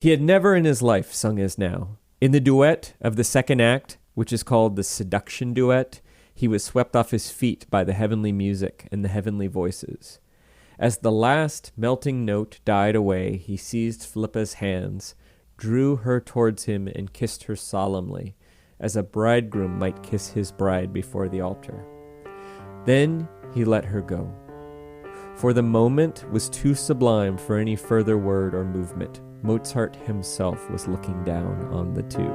He had never in his life sung as now. In the duet of the second act, which is called the Seduction Duet, he was swept off his feet by the heavenly music and the heavenly voices. As the last melting note died away, he seized Philippa's hands, drew her towards him, and kissed her solemnly, as a bridegroom might kiss his bride before the altar. Then he let her go, for the moment was too sublime for any further word or movement. Mozart himself was looking down on the two.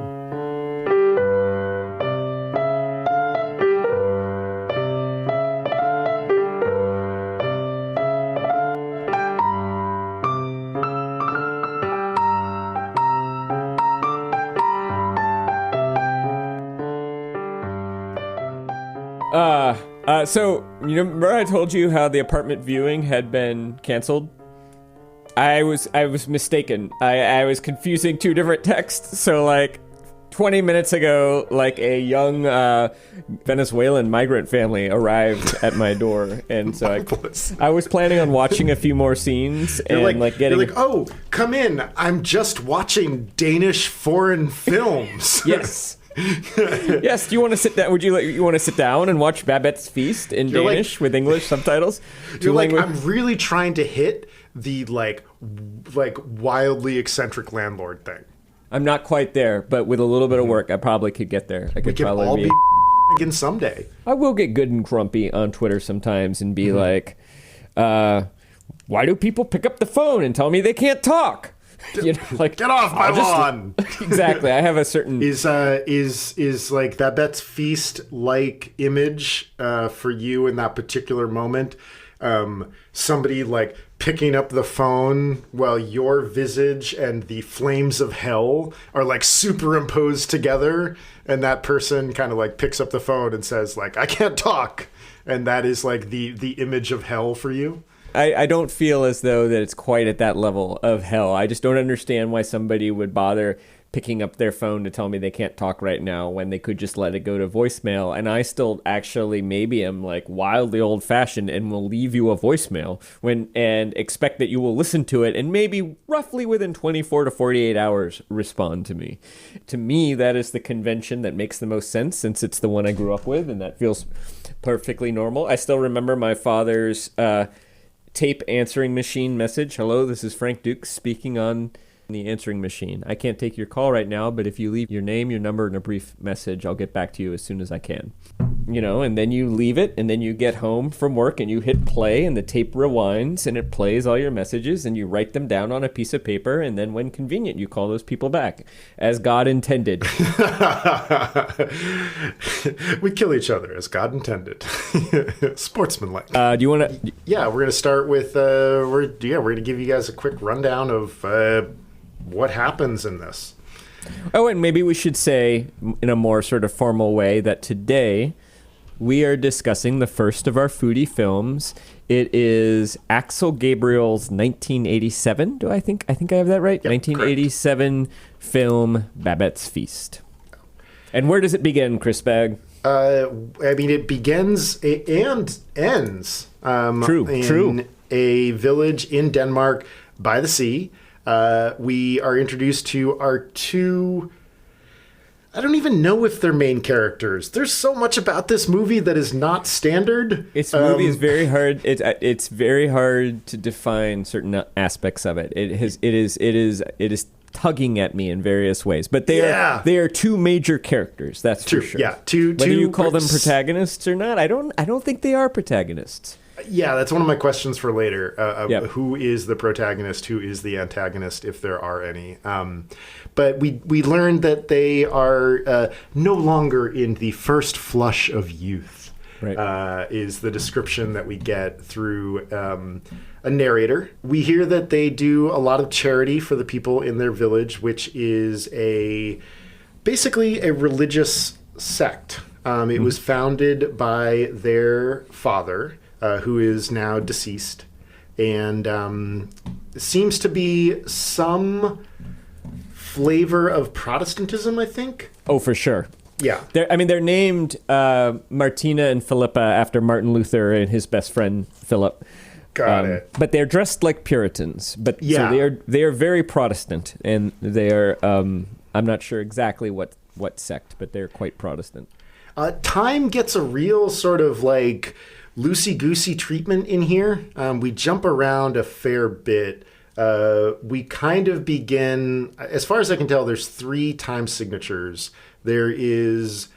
So, you remember I told you how the apartment viewing had been canceled? I was mistaken. I was confusing two different texts. So, 20 minutes ago, a young Venezuelan migrant family arrived at my door, and so I was planning on watching a few more scenes and getting. Oh, come in! I'm just watching Danish foreign films. Yes. Yes. Do you want to sit down? You want to sit down and watch Babette's Feast in Danish with English subtitles? I'm really trying to hit the wildly eccentric landlord thing. I'm not quite there, but with a little bit of work, I probably could get there. We could all be again someday. I will get good and grumpy on Twitter sometimes and be like, "Why do people pick up the phone and tell me they can't talk?" Get off my lawn. Exactly. I have a certain is Babette's Feast image for you in that particular moment. Somebody picking up the phone while your visage and the flames of hell are superimposed together, and that person kind of picks up the phone and says I can't talk, and that is the image of hell for you. I don't feel as though that it's quite at that level of hell. I just don't understand why somebody would bother picking up their phone to tell me they can't talk right now when they could just let it go to voicemail. And I still actually maybe am wildly old-fashioned and will leave you a voicemail and expect that you will listen to it and maybe roughly within 24 to 48 hours respond to me. To me, that is the convention that makes the most sense, since it's the one I grew up with, and that feels perfectly normal. I still remember my father's tape answering machine message. "Hello, this is Frank Dukes speaking on the answering machine. I can't take your call right now, but if you leave your name, your number, and a brief message, I'll get back to you as soon as I can." And then you leave it, and then you get home from work, and you hit play, and the tape rewinds, and it plays all your messages, and you write them down on a piece of paper, and then when convenient, you call those people back, as God intended. We kill each other as God intended. Sportsmanlike. Do you want to? Yeah, we're going to start with. We're going to give you guys a quick rundown of what happens in this. Oh, and maybe we should say in a more sort of formal way that today we are discussing the first of our Foodie films. It is Axel Gabriel's 1987. I think I have that right? Yep, 1987 correct. Film Babette's Feast. And where does it begin, Chris Bagg? It begins and ends in a village in Denmark by the sea. We are introduced to our two... I don't even know if they're main characters. There's so much about this movie that is not standard. This movie is very hard. It's very hard to define certain aspects of it. It is tugging at me in various ways. But they are two major characters. That's for sure. Yeah, whether you call them protagonists or not, I don't think they are protagonists. Yeah, that's one of my questions for later. Who is the protagonist? Who is the antagonist, if there are any? But we learned that they are no longer in the first flush of youth, right. Is the description that we get through a narrator. We hear that they do a lot of charity for the people in their village, which is basically a religious sect. It was founded by their father, who is now deceased, and seems to be some flavor of Protestantism, I think. Oh, for sure. Yeah. They're named Martina and Philippa after Martin Luther and his best friend, Philip. Got it. But they're dressed like Puritans. But Yeah. so they are very Protestant, and they are. I'm not sure exactly what sect, but they're quite Protestant. Time gets a real sort of like loosey-goosey treatment in here. We jump around a fair bit. We kind of begin, as far as I can tell, there's 3 time signatures. There is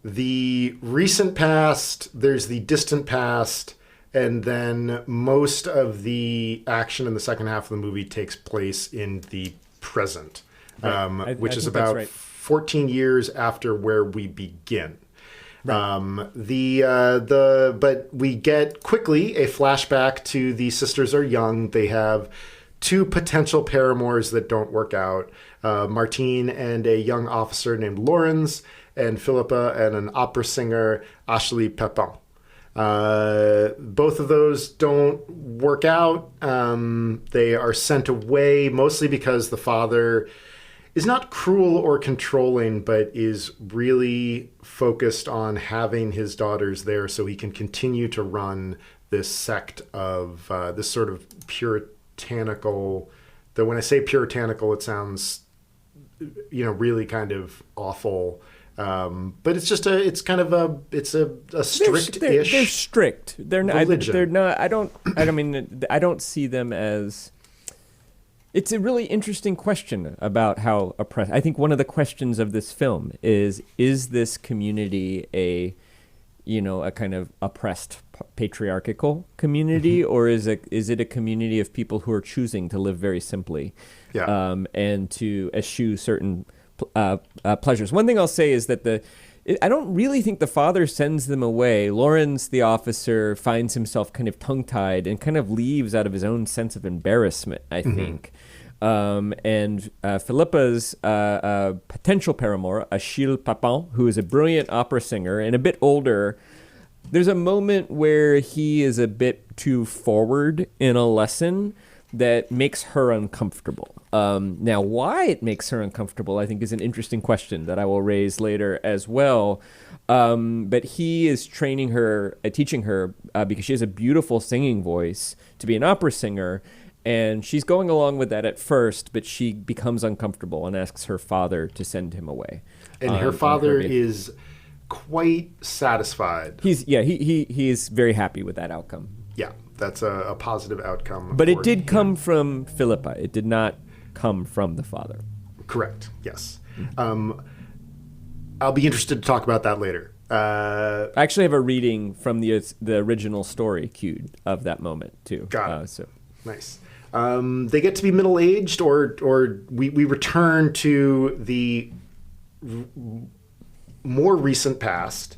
the recent past, there's the distant past, and then most of the action in the second half of the movie takes place in the present, which is about 14 years after where we begin. Right. But we get quickly a flashback to the sisters are young. They have 2 potential paramours that don't work out. Martine and a young officer named Lawrence, and Philippa and an opera singer, Ashley Pepin. Both of those don't work out. They are sent away mostly because the father is not cruel or controlling, but is really focused on having his daughters there so he can continue to run this sect of this sort of puritanical, though when I say puritanical, it sounds, really kind of awful. But it's just it's a strict-ish. They're strict. They're not. Religion. They're not. I don't see them as. It's a really interesting question about how oppressed. I think one of the questions of this film is this community a kind of oppressed patriarchal community, or is it a community of people who are choosing to live very simply, and to eschew certain pleasures? One thing I'll say is that I don't really think the father sends them away. Lawrence, the officer, finds himself kind of tongue-tied and kind of leaves out of his own sense of embarrassment, I think. And Philippa's potential paramour, Achille Papin, who is a brilliant opera singer and a bit older, there's a moment where he is a bit too forward in a lesson that makes her uncomfortable. Now, why it makes her uncomfortable, I think, is an interesting question that I will raise later as well. But he is training her, teaching her, because she has a beautiful singing voice, to be an opera singer. And she's going along with that at first, but she becomes uncomfortable and asks her father to send him away. And her father is quite satisfied. He is very happy with that outcome. Yeah, that's a positive outcome. But it did come from Philippa. It did not come from the father. Correct, yes. I'll be interested to talk about that later. I actually have a reading from the original story queued of that moment, too. Got it. So. Nice. They get to be middle-aged, or we return to the more recent past,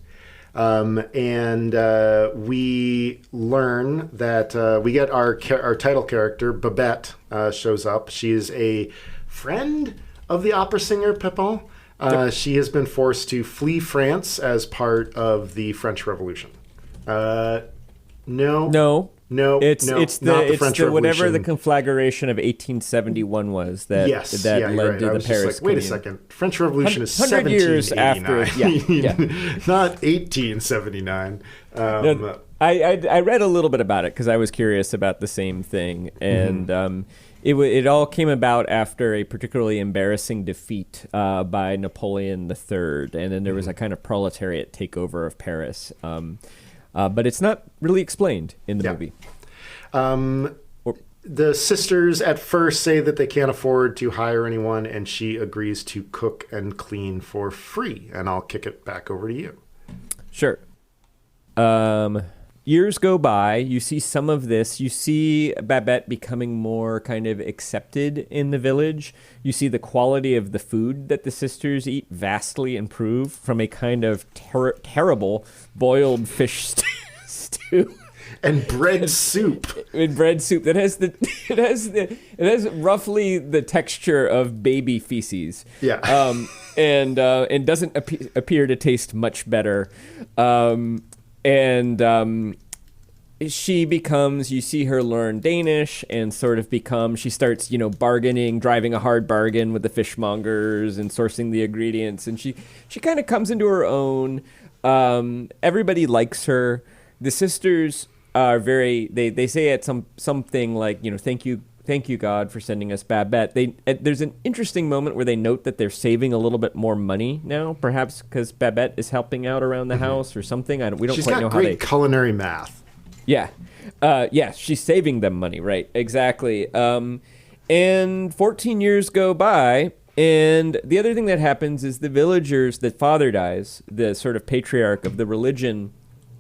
and we learn that we get our title character, Babette, shows up. She is a friend of the opera singer Pepin. Yep. She has been forced to flee France as part of the French Revolution. No. It's the French Revolution. Whatever the conflagration of 1871 was that led to the Paris. Wait a second, French Revolution is 100 years after, not 1879. I read a little bit about it because I was curious about the same thing, and it all came about after a particularly embarrassing defeat by Napoleon III, and then there was a kind of proletariat takeover of Paris. But it's not really explained in the movie. The sisters at first say that they can't afford to hire anyone, and she agrees to cook and clean for free. And I'll kick it back over to you. Sure. Years go by. You see some of this. You see Babette becoming more kind of accepted in the village. You see the quality of the food that the sisters eat vastly improve from a kind of terrible boiled fish stew. And bread soup. And bread soup that has it has roughly the texture of baby feces. Yeah. And doesn't appear to taste much better. She becomes, you see her learn Danish and sort of she starts, bargaining, driving a hard bargain with the fishmongers and sourcing the ingredients. And she kind of comes into her own. Everybody likes her. The sisters are very, they say at something like, thank you God for sending us Babette. There's an interesting moment where they note that they're saving a little bit more money now, perhaps because Babette is helping out around the house or something. We don't She's quite know how they. She's got great culinary math. Yeah. She's saving them money, right? Exactly. And 14 years go by, and the other thing that happens is the villagers, the father dies, the sort of patriarch of the religion,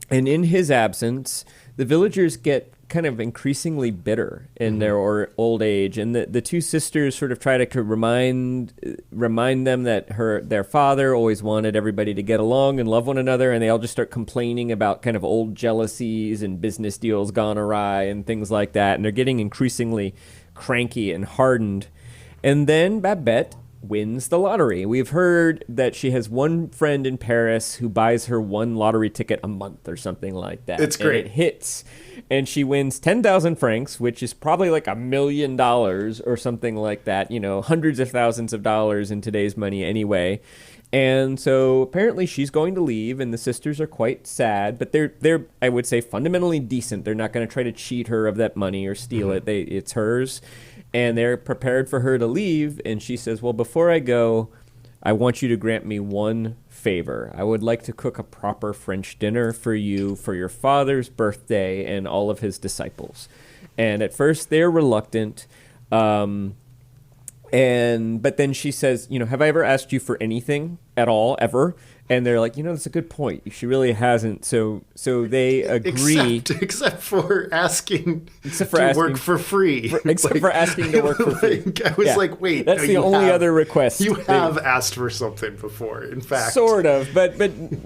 and in his absence, the villagers get kind of increasingly bitter in their old age, and the two sisters sort of try to remind them that their father always wanted everybody to get along and love one another, and they all just start complaining about kind of old jealousies and business deals gone awry and things like that, and they're getting increasingly cranky and hardened. And then Babette wins the lottery. We've heard that she has one friend in Paris who buys her one lottery ticket a month or something like that. It's great. And it hits, and she wins 10,000 francs, which is probably like $1 million or something like that, hundreds of thousands of dollars in today's money anyway. And so apparently she's going to leave, and the sisters are quite sad, but they're I would say fundamentally decent. They're not going to try to cheat her of that money or steal it. It's hers. And they're prepared for her to leave. And she says, well, before I go, I want you to grant me one favor. I would like to cook a proper French dinner for you for your father's birthday and all of his disciples. And at first they're reluctant. But then she says, have I ever asked you for anything at all, ever? And they're like, that's a good point. She really hasn't. So they agree. Except for asking to work for free. Except for asking to work for free. I was like, wait. That's the only other request. You have asked for something before, in fact. Sort of. But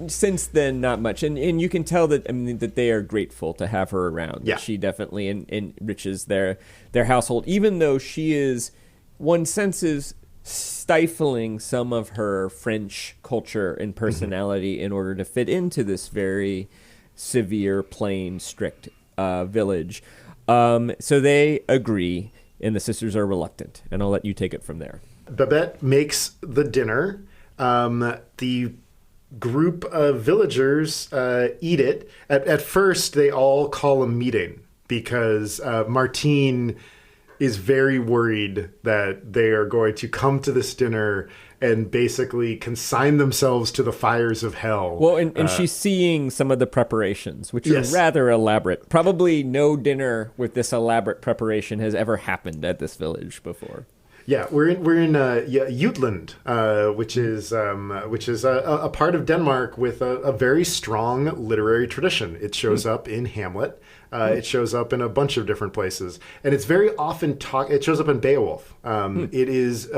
since then, not much. And you can tell that, that they are grateful to have her around. Yeah. She definitely enriches their household, even though she is, one senses, stifling some of her French culture and personality in order to fit into this very severe, plain, strict village. So they agree, and the sisters are reluctant. And I'll let you take it from there. Babette makes the dinner. The group of villagers eat it. At first, they all call a meeting because Martine is very worried that they are going to come to this dinner and basically consign themselves to the fires of hell. Well, and she's seeing some of the preparations, which are rather elaborate. Probably no dinner with this elaborate preparation has ever happened at this village before. Yeah, we're in Jutland, which is a part of Denmark with a very strong literary tradition. It shows up in Hamlet. It shows up in a bunch of different places, and it's very often it shows up in Beowulf. It is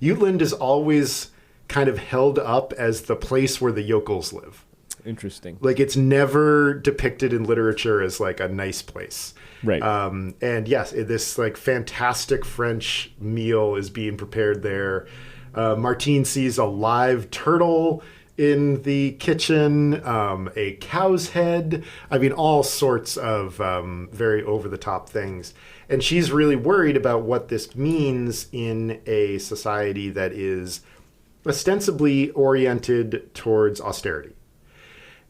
Jutland is always kind of held up as the place where the yokels live. Interesting. Like, it's never depicted in literature as like a nice place. Right. And yes, this like fantastic French meal is being prepared there. Martine sees a live turtle in the kitchen, a cow's head. I mean, all sorts of very over-the-top things. And she's really worried about what this means in a society that is ostensibly oriented towards austerity.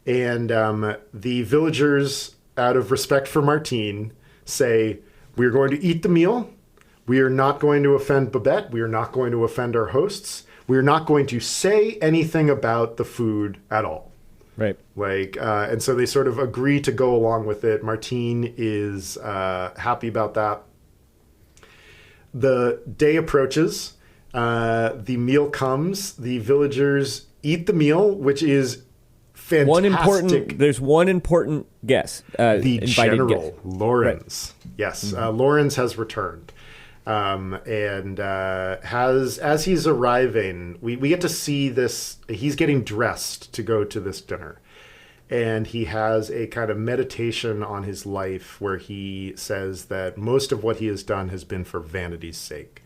And the villagers, out of respect for Martine, say, we're going to eat the meal. We are not going to offend Babette. We are not going to offend our hosts. We are not going to say anything about the food at all. Right. And so they sort of agree to go along with it. Martine is happy about that. The day approaches. The meal comes. The villagers eat the meal, which is fantastic. There's one important guest. The General, guest. Lawrence. Right. Yes, Lawrence has returned. And as he's arriving, we get to see this. He's getting dressed to go to this dinner. And he has a kind of meditation on his life where he says that most of what he has done has been for vanity's sake.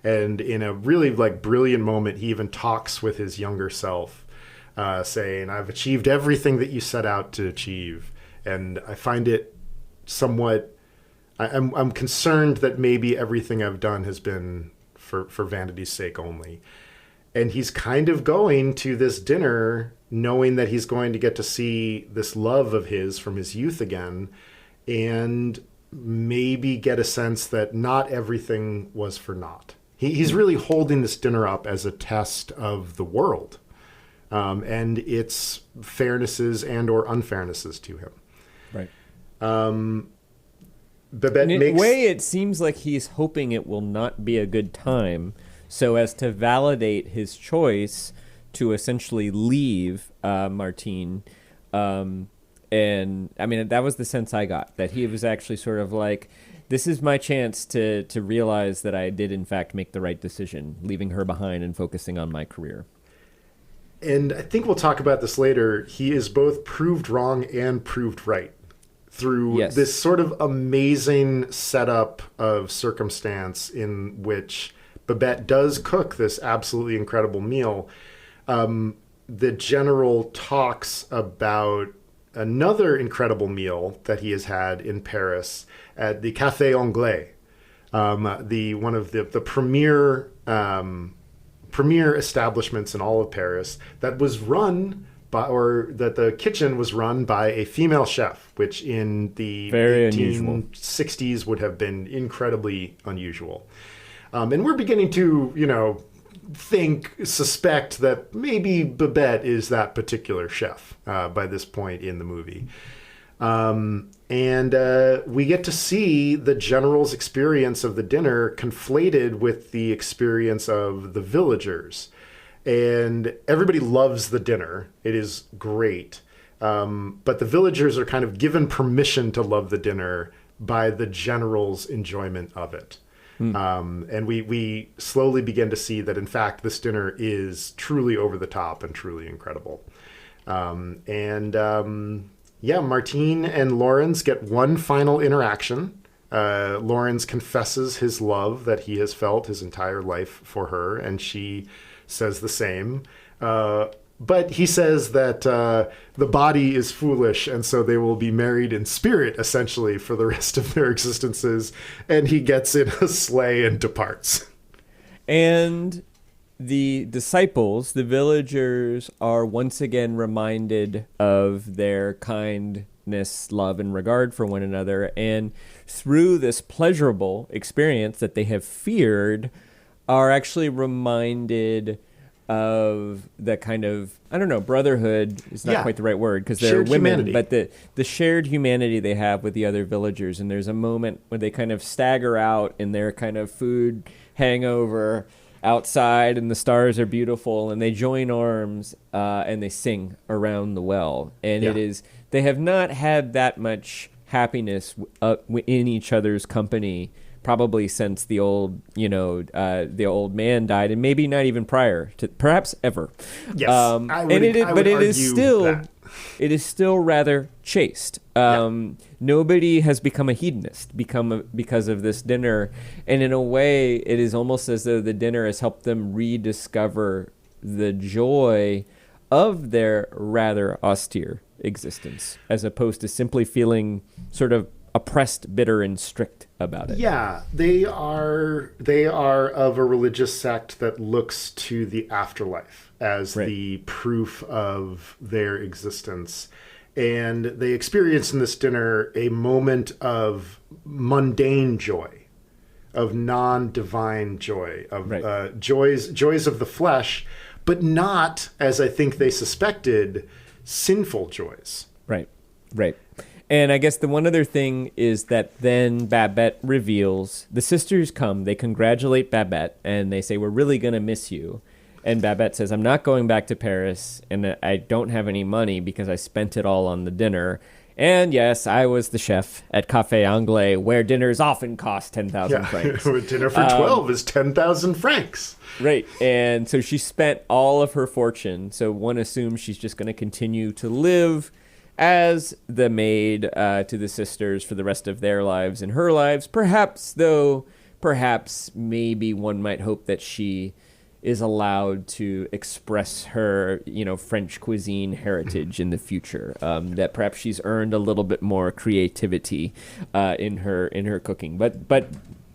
And in a really brilliant moment, he even talks with his younger self, saying, I've achieved everything that you set out to achieve. And I find it somewhat... I'm concerned that maybe everything I've done has been for vanity's sake only. And he's kind of going to this dinner knowing that he's going to get to see this love of his from his youth again. and maybe get a sense that not everything was for naught. He's really holding this dinner up as a test of the world and its fairnesses and or unfairnesses to him. Right. Babette in a way, it seems like he's hoping it will not be a good time, so as to validate his choice to essentially leave Martine. And I mean, that was the sense I got, that he was actually sort of like, this is my chance to realize that I did in fact make the right decision, leaving her behind and focusing on my career. And I think we'll talk about this later. He is both proved wrong and proved right through this sort of amazing setup of circumstance in which Babette does cook this absolutely incredible meal. The general talks about another incredible meal that he has had in Paris at the Café Anglais, one of the premier establishments in all of Paris, that was run by, or that the kitchen was run by a female chef, which in the 1860s would have been incredibly unusual. And we're beginning to, suspect that maybe Babette is that particular chef by this point in the movie. And we get to see the general's experience of the dinner conflated with the experience of the villagers. And everybody loves the dinner. It is great. But the villagers are kind of given permission to love the dinner by the general's enjoyment of it. And we slowly begin to see that, in fact, this dinner is truly over the top and truly incredible. Martine and Laurens get one final interaction. Laurens confesses his love that he has felt his entire life for her, and she says the same. But he says that the body is foolish, and so they will be married in spirit, essentially, for the rest of their existences. And he gets in a sleigh and departs. And the disciples, the villagers, are once again reminded of their kindness, love, and regard for one another. And through this pleasurable experience that they have feared, are actually reminded of the kind of, brotherhood is not quite the right word because they're shared women, humanity. but the shared humanity they have with the other villagers. And there's a moment where they kind of stagger out in their kind of food hangover outside, and the stars are beautiful, and they join arms and they sing around the well. And they have not had that much happiness in each other's company probably since the old man died, and maybe not even prior to, perhaps ever. Yes, it is still rather chaste. Nobody has become a hedonist because of this dinner, and in a way, it is almost as though the dinner has helped them rediscover the joy of their rather austere existence, as opposed to simply feeling sort of oppressed, bitter, and strict about it. Yeah, they are of a religious sect that looks to the afterlife as the proof of their existence. And they experience in this dinner a moment of mundane joy, of non-divine joy, of joys of the flesh, but not, as I think they suspected, sinful joys. Right. And I guess the one other thing is that then Babette reveals, the sisters come, they congratulate Babette, and they say, we're really going to miss you. And Babette says, I'm not going back to Paris, and I don't have any money because I spent it all on the dinner. And yes, I was the chef at Café Anglais, where dinners often cost 10,000 francs. Dinner for 12 is 10,000 francs. Right. And so she spent all of her fortune. So one assumes she's just going to continue to live as the maid to the sisters for the rest of their lives and her lives. Perhaps maybe one might hope that she is allowed to express her, French cuisine heritage in the future. That perhaps she's earned a little bit more creativity in her cooking. But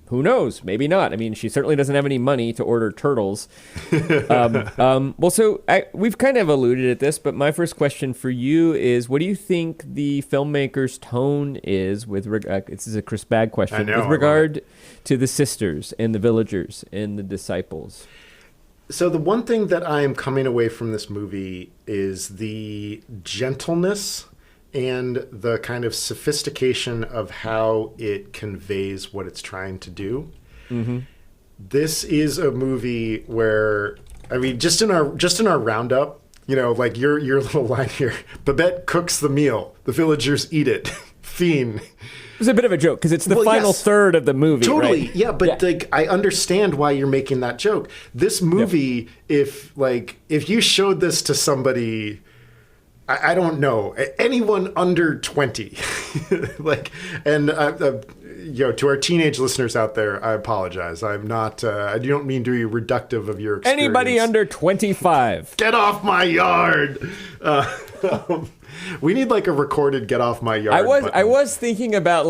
Who knows? Maybe not. I mean, she certainly doesn't have any money to order turtles. We've kind of alluded at this, but my first question for you is, what do you think the filmmaker's tone is with this is a Chris Bagg question, with regard to the sisters and the villagers and the disciples? So the one thing that I am coming away from this movie is the gentleness and the kind of sophistication of how it conveys what it's trying to do. Mm-hmm. This is a movie where, I mean, just in our roundup, like your little line here, Babette cooks the meal, the villagers eat it. Fiend. It was a bit of a joke because it's the final third of the movie. Totally, right? Yeah, but like I understand why you're making that joke. This movie, if you showed this to somebody, I don't know, anyone under 20, to our teenage listeners out there, I apologize. I'm not. I don't mean to be reductive of your experience. Anybody under 25, get off my yard. We need like a recorded "Get Off My Yard." I was thinking about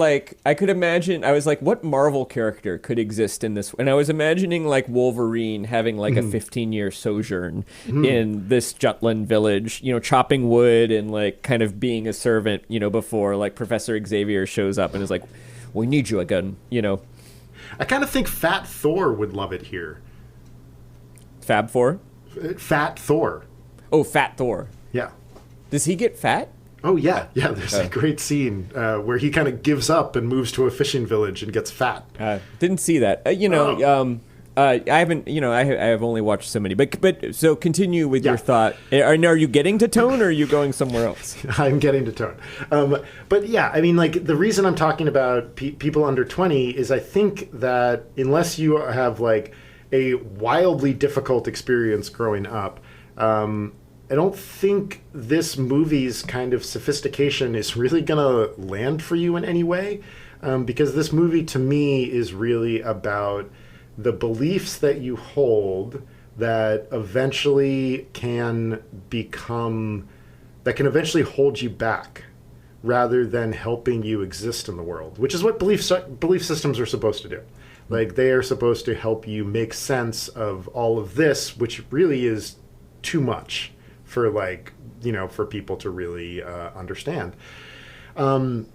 I could imagine. I was like, what Marvel character could exist in this? And I was imagining like Wolverine having like a 15-year sojourn in this Jutland village, chopping wood and like kind of being a servant, before like Professor Xavier shows up and is like, "We need you again," I kind of think Fat Thor would love it here. Fab Four? Fat Thor. Oh, Fat Thor. Yeah. Does he get fat? Oh, yeah. Yeah, there's a great scene where he kind of gives up and moves to a fishing village and gets fat. Didn't see that. I haven't, I have only watched so many. But so continue with your thought. Are you getting to tone or are you going somewhere else? I'm getting to tone. But yeah, I mean, like the reason I'm talking about people under 20 is I think that unless you have like a wildly difficult experience growing up, I don't think this movie's kind of sophistication is really going to land for you in any way, because this movie to me is really about the beliefs that you hold that eventually can eventually hold you back rather than helping you exist in the world, which is what belief systems are supposed to do. Like they are supposed to help you make sense of all of this, which really is too much for for people to really understand. And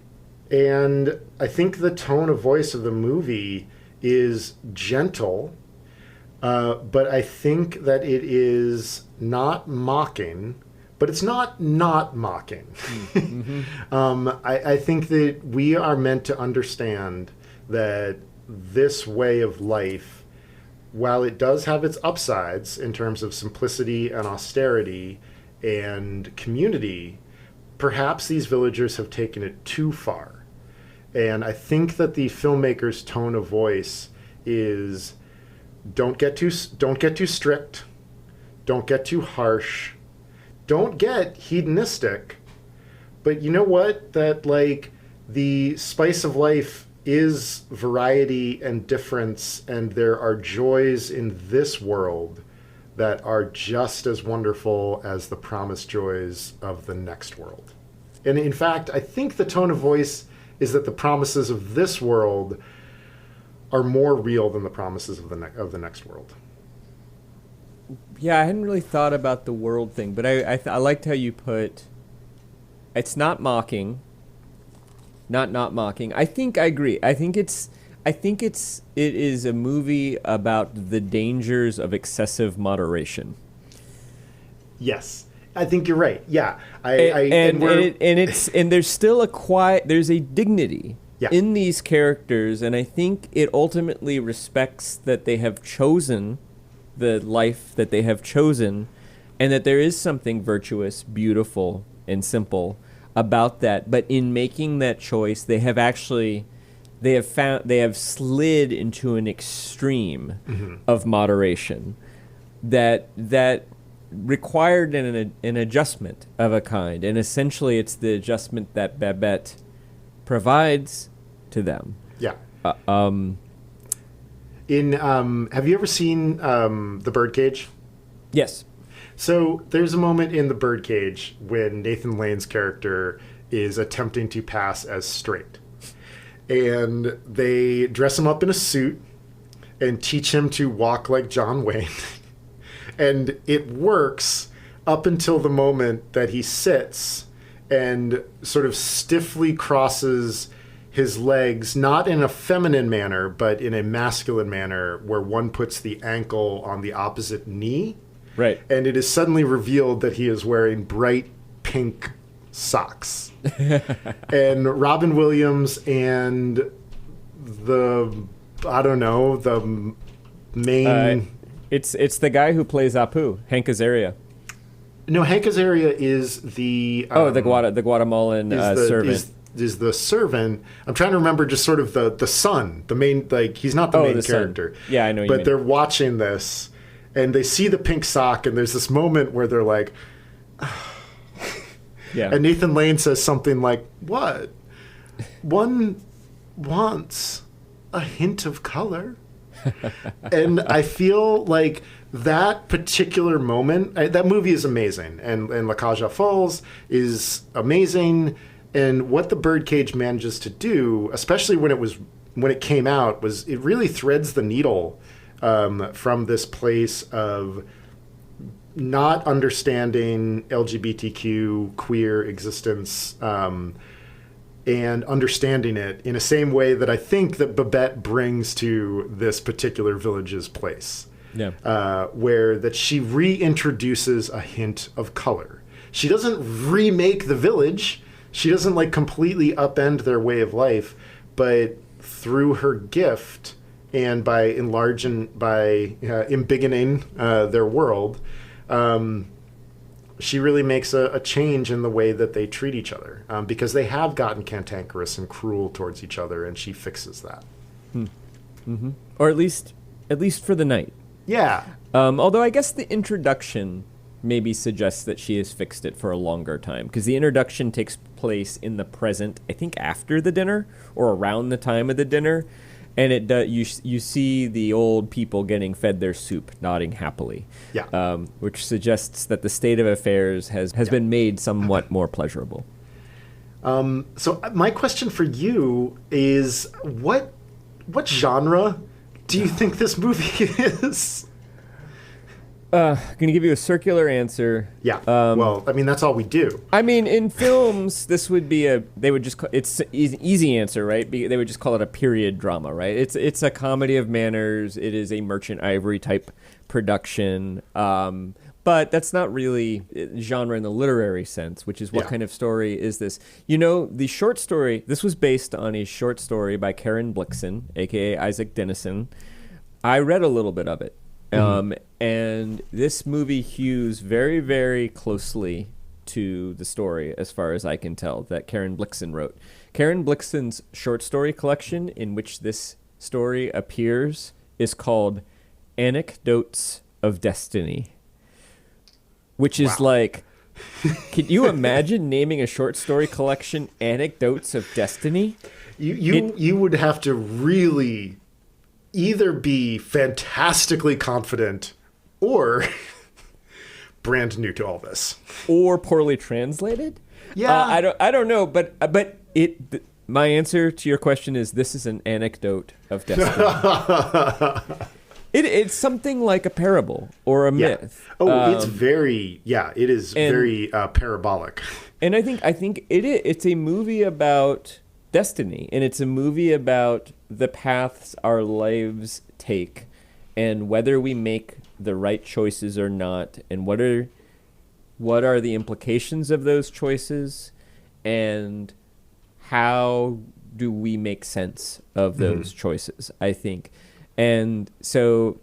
I think the tone of voice of the movie is gentle, but I think that it is not mocking, but it's not mocking. Mm-hmm. I think that we are meant to understand that this way of life, while it does have its upsides in terms of simplicity and austerity and community, perhaps these villagers have taken it too far. And I think that the filmmaker's tone of voice is don't get too strict, don't get too harsh, don't get hedonistic, but you know what? That like the spice of life is variety and difference, and there are joys in this world that are just as wonderful as the promised joys of the next world. And in fact, I think the tone of voice is that the promises of this world are more real than the promises of the next world. Yeah, I hadn't really thought about the world thing, but I liked how you put, it's not mocking. Not mocking. I think I agree. I think it is a movie about the dangers of excessive moderation. Yes, I think you're right. Yeah, there's still there's a dignity in these characters, and I think it ultimately respects that they have chosen the life that they have chosen, and that there is something virtuous, beautiful, and simple about that. But in making that choice, they have slid into an extreme of moderation that required an adjustment of a kind, and essentially it's the adjustment that Babette provides to them. Yeah. Have you ever seen The Birdcage? Yes. So there's a moment in The Birdcage when Nathan Lane's character is attempting to pass as straight. and they dress him up in a suit and teach him to walk like John Wayne. And it works up until the moment that he sits and sort of stiffly crosses his legs, not in a feminine manner, but in a masculine manner, where one puts the ankle on the opposite knee. Right. And it is suddenly revealed that he is wearing bright pink socks. And Robin Williams and the main... It's the guy who plays Apu, Hank Azaria. No, Hank Azaria is the... the Guatemalan servant. Is the servant. I'm trying to remember just sort of the son, the main, like, he's not the main character. Son. Yeah, I know what you mean. But they're watching this, and they see the pink sock, and there's this moment where they're like... Yeah. And Nathan Lane says something like, "What? One wants a hint of color." And I feel like that particular moment, that movie is amazing. And La Cage aux Folles is amazing. And what The Birdcage manages to do, especially when it came out, was it really threads the needle from this place of not understanding LGBTQ queer existence and understanding it in the same way that I think that Babette brings to this particular village's place. Yeah. Where that she reintroduces a hint of color. She doesn't remake the village. She doesn't like completely upend their way of life, but through her gift and by embiggening their world, she really makes a change in the way that they treat each other, because they have gotten cantankerous and cruel towards each other, and she fixes that. Mm-hmm. Or at least for the night. Yeah. Although I guess the introduction maybe suggests that she has fixed it for a longer time, because the introduction takes place in the present, I think after the dinner or around the time of the dinner. And you see the old people getting fed their soup, nodding happily, which suggests that the state of affairs has been made somewhat more pleasurable. So my question for you is, what genre do you think this movie is? I'm going to give you a circular answer. Yeah. Well, I mean, that's all we do. I mean, in films, this would be it's an easy answer, right? They would just call it a period drama, right? It's a comedy of manners. It is a Merchant Ivory type production. But that's not really genre in the literary sense, which is what kind of story is this? You know, the short story, this was based on a short story by Karen Blixen, a.k.a. Isaac Dennison. I read a little bit of it. And this movie hews very, very closely to the story, as far as I can tell, that Karen Blixen wrote. Karen Blixen's short story collection, in which this story appears, is called Anecdotes of Destiny, which is like, can you imagine naming a short story collection Anecdotes of Destiny? You would have to really either be fantastically confident or brand new to all this, or poorly translated. Yeah, I don't know, but my answer to your question is this is an anecdote of destiny. It's something like a parable or a myth. Oh, it's very it is very parabolic. And I think it's a movie about destiny, and it's a movie about the paths our lives take, and whether we make the right choices or not, and what are the implications of those choices, and how do we make sense of those choices, I think. And so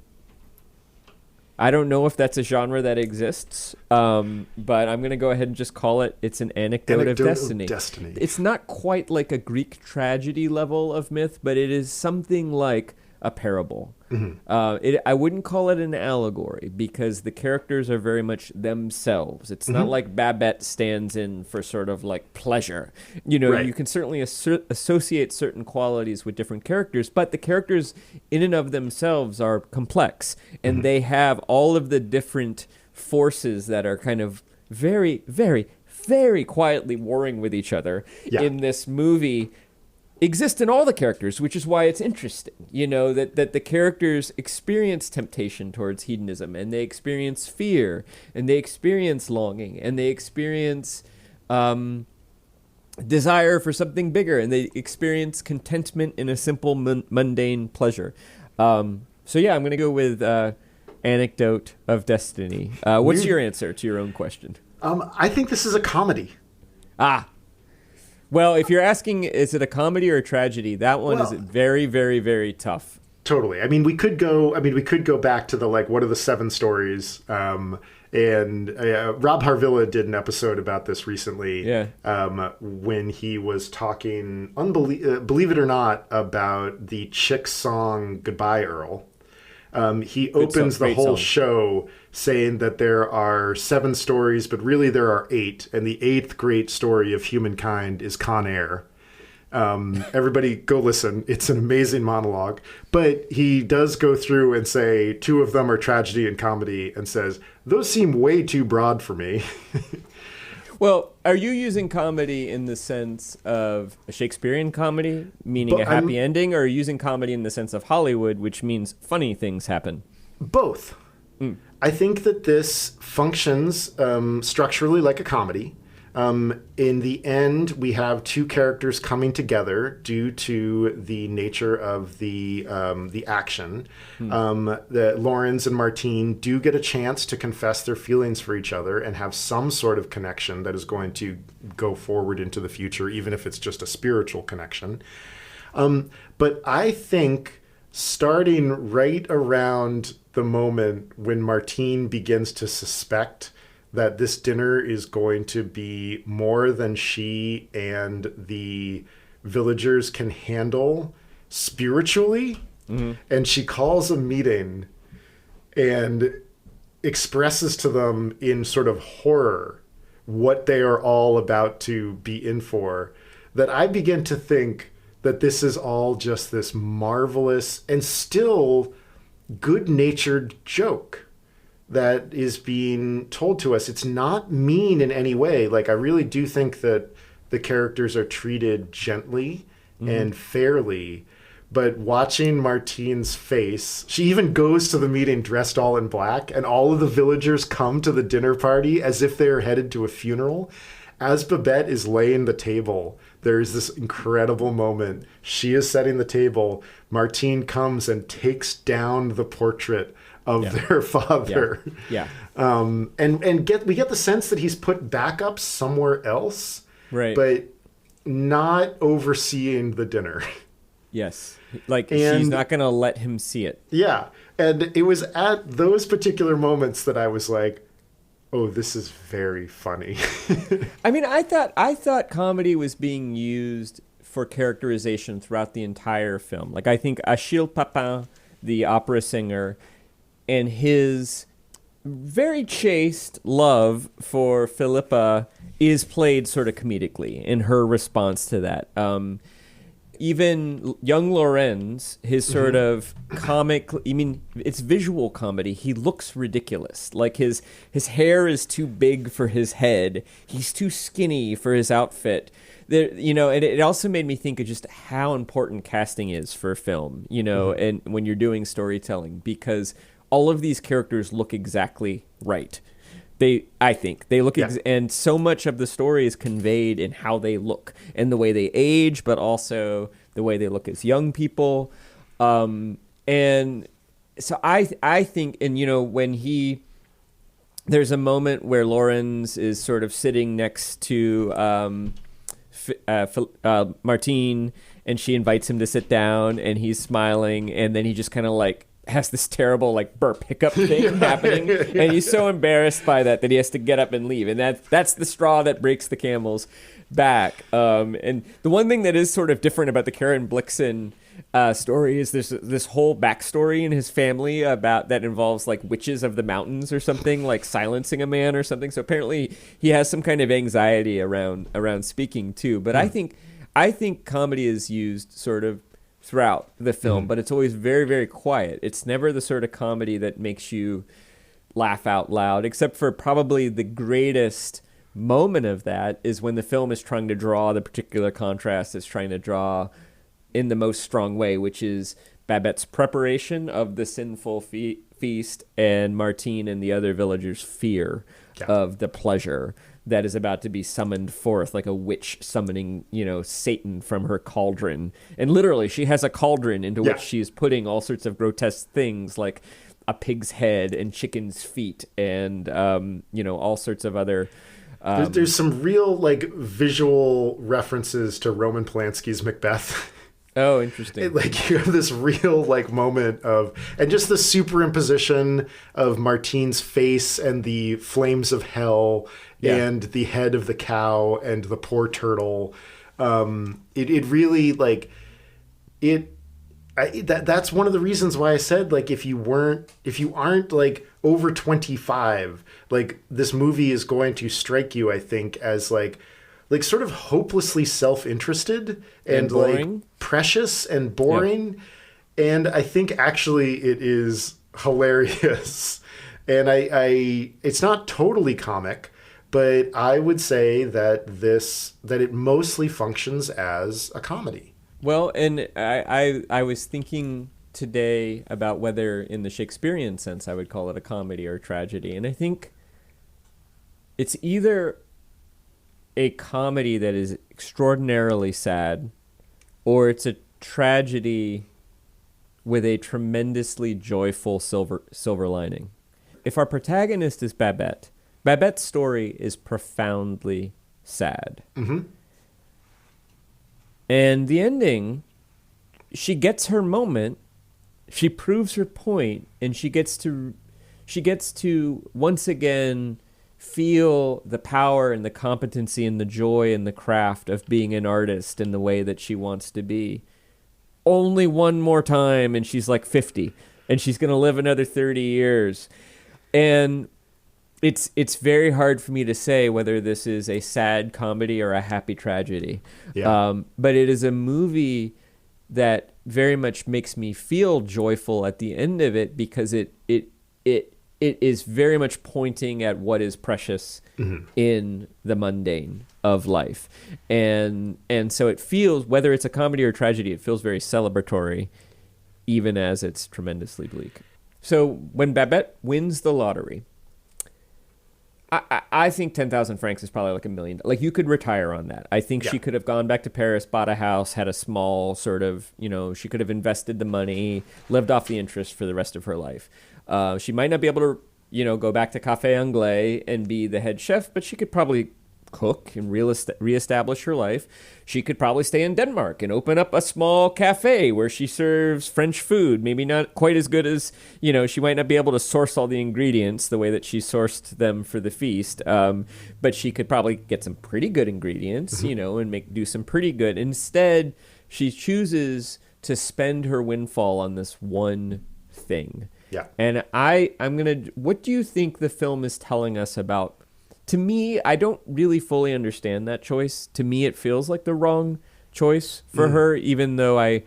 I don't know if that's a genre that exists, but I'm going to go ahead and just call it's an anecdote of destiny. It's not quite like a Greek tragedy level of myth, but it is something like a parable. I wouldn't call it an allegory, because the characters are very much themselves. It's not like Babette stands in for sort of like pleasure. You know, you can certainly associate certain qualities with different characters, but the characters in and of themselves are complex, and they have all of the different forces that are kind of very, very, very quietly warring with each other in this movie. exist in all the characters, which is why it's interesting, that the characters experience temptation towards hedonism, and they experience fear, and they experience longing, and they experience desire for something bigger, and they experience contentment in a simple mundane pleasure. So yeah, I'm going to go with Anecdote of Destiny. What's your answer to your own question? I think this is a comedy. Well, if you're asking, is it a comedy or a tragedy? That one is very, very, very tough. Totally. I mean, we could go back to the, like, what are the 7 stories? And Rob Harvilla did an episode about this recently. Yeah. When he was talking, believe it or not, about the Chick song "Goodbye, Earl." He opens the whole show saying that there are 7 stories, but really there are 8, and the 8th great story of humankind is Con Air. Everybody go listen. It's an amazing monologue. But he does go through and say 2 of them are tragedy and comedy, and says, those seem way too broad for me. Well, are you using comedy in the sense of a Shakespearean comedy, meaning a happy ending, or are you using comedy in the sense of Hollywood, which means funny things happen? Both. I think that this functions structurally like a comedy. In the end, we have 2 characters coming together due to the nature of the action. That Lawrence and Martine do get a chance to confess their feelings for each other and have some sort of connection that is going to go forward into the future, even if it's just a spiritual connection. But I think starting right around the moment when Martine begins to suspect that this dinner is going to be more than she and the villagers can handle spiritually. And she calls a meeting and expresses to them in sort of horror what they are all about to be in for, that I begin to think that this is all just this marvelous and still good-natured joke that is being told to us. It's not mean in any way. Like, I really do think that the characters are treated gently and fairly. But watching Martine's face, she even goes to the meeting dressed all in black, and all of the villagers come to the dinner party as if they are headed to a funeral. As Babette is laying the table, there's this incredible moment. She is setting the table. Martine comes and takes down the portrait of their father. We get the sense that he's put backup somewhere else, right? But not overseeing the dinner. Yes. Like, she's not going to let him see it. Yeah. And it was at those particular moments that I was like, oh, this is very funny. I mean, I thought comedy was being used for characterization throughout the entire film. Like, I think Achille Papin, the opera singer, and his very chaste love for Philippa is played sort of comedically in her response to that. Even young Lorenz, his sort of comic, I mean, it's visual comedy. He looks ridiculous. Like, his hair is too big for his head. He's too skinny for his outfit. There, and it also made me think of just how important casting is for film, and when you're doing storytelling, because all of these characters look exactly right. I think they look, and so much of the story is conveyed in how they look and the way they age, but also the way they look as young people. And so I think, and when there's a moment where Lawrence is sort of sitting next to Martine, and she invites him to sit down, and he's smiling, and then he just kind of like has this terrible like burp hiccup thing happening, and he's so embarrassed by that he has to get up and leave, and that's the straw that breaks the camel's back. And the one thing that is sort of different about the Karen Blixen story is there's this whole backstory in his family about that involves like witches of the mountains or something, like silencing a man or something. So apparently he has some kind of anxiety around speaking too. But I think comedy is used sort of throughout the film, but it's always very, very quiet. It's never the sort of comedy that makes you laugh out loud, except for probably the greatest moment of that is when the film is trying to draw the particular contrast it's trying to draw in the most strong way, which is Babette's preparation of the sinful feast and Martine and the other villagers' fear of the pleasure that is about to be summoned forth, like a witch summoning, Satan from her cauldron. And literally, she has a cauldron into which she is putting all sorts of grotesque things like a pig's head and chicken's feet and, all sorts of other... There's some real, visual references to Roman Polanski's Macbeth. Oh, interesting. You have this real moment of, and just the superimposition of Martine's face and the flames of hell and the head of the cow and the poor turtle. It really that's one of the reasons why I said if you aren't over 25, this movie is going to strike you, I think, as sort of hopelessly self-interested and precious and boring. Yeah. And I think actually it is hilarious. And I it's not totally comic, but I would say that it mostly functions as a comedy. Well, and I was thinking today about whether in the Shakespearean sense I would call it a comedy or a tragedy. And I think it's either a comedy that is extraordinarily sad, or it's a tragedy with a tremendously joyful silver lining. If our protagonist is Babette, Babette's story is profoundly sad. Mm-hmm. And the ending, she gets her moment, she proves her point, and she gets to once again feel the power and the competency and the joy and the craft of being an artist in the way that she wants to be. Only one more time, and she's 50, and she's going to live another 30 years. And it's very hard for me to say whether this is a sad comedy or a happy tragedy. Yeah. But it is a movie that very much makes me feel joyful at the end of it, because it is very much pointing at what is precious in the mundane of life. And so it feels, whether it's a comedy or a tragedy, it feels very celebratory, even as it's tremendously bleak. So when Babette wins the lottery, I think 10,000 francs is probably $1 million. You could retire on that. I think she could have gone back to Paris, bought a house, had a small sort of, she could have invested the money, lived off the interest for the rest of her life. She might not be able to, go back to Café Anglais and be the head chef, but she could probably cook and reestablish her life. She could probably stay in Denmark and open up a small cafe where she serves French food. Maybe not quite as good as, she might not be able to source all the ingredients the way that she sourced them for the feast. But she could probably get some pretty good ingredients, and do some pretty good. Instead, she chooses to spend her windfall on this one thing. Yeah. And what do you think the film is telling us about? To me, I don't really fully understand that choice. To me, it feels like the wrong choice for her, even though I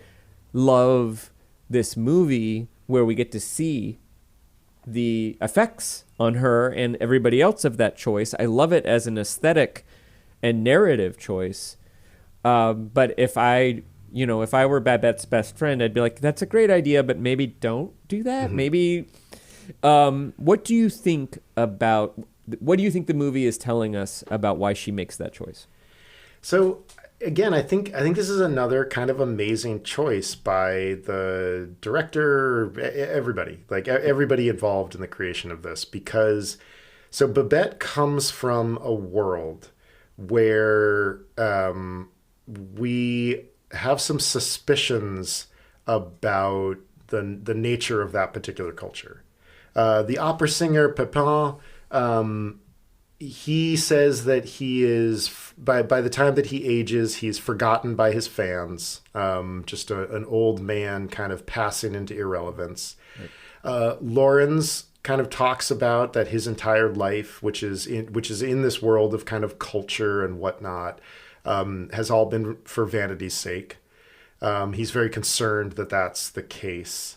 love this movie where we get to see the effects on her and everybody else of that choice. I love it as an aesthetic and narrative choice. But if I were Babette's best friend, I'd be like, that's a great idea, but maybe don't do that. Mm-hmm. Maybe, what do you think the movie is telling us about why she makes that choice? So again, I think this is another kind of amazing choice by the director, everybody involved in the creation of this, because so Babette comes from a world where we have some suspicions about the nature of that particular culture. The opera singer Pepin, he says that he is, by the time that he ages, he's forgotten by his fans, just an old man kind of passing into irrelevance. Right. Lawrence kind of talks about that his entire life, which is in this world of kind of culture and whatnot, has all been for vanity's sake. He's very concerned that that's the case.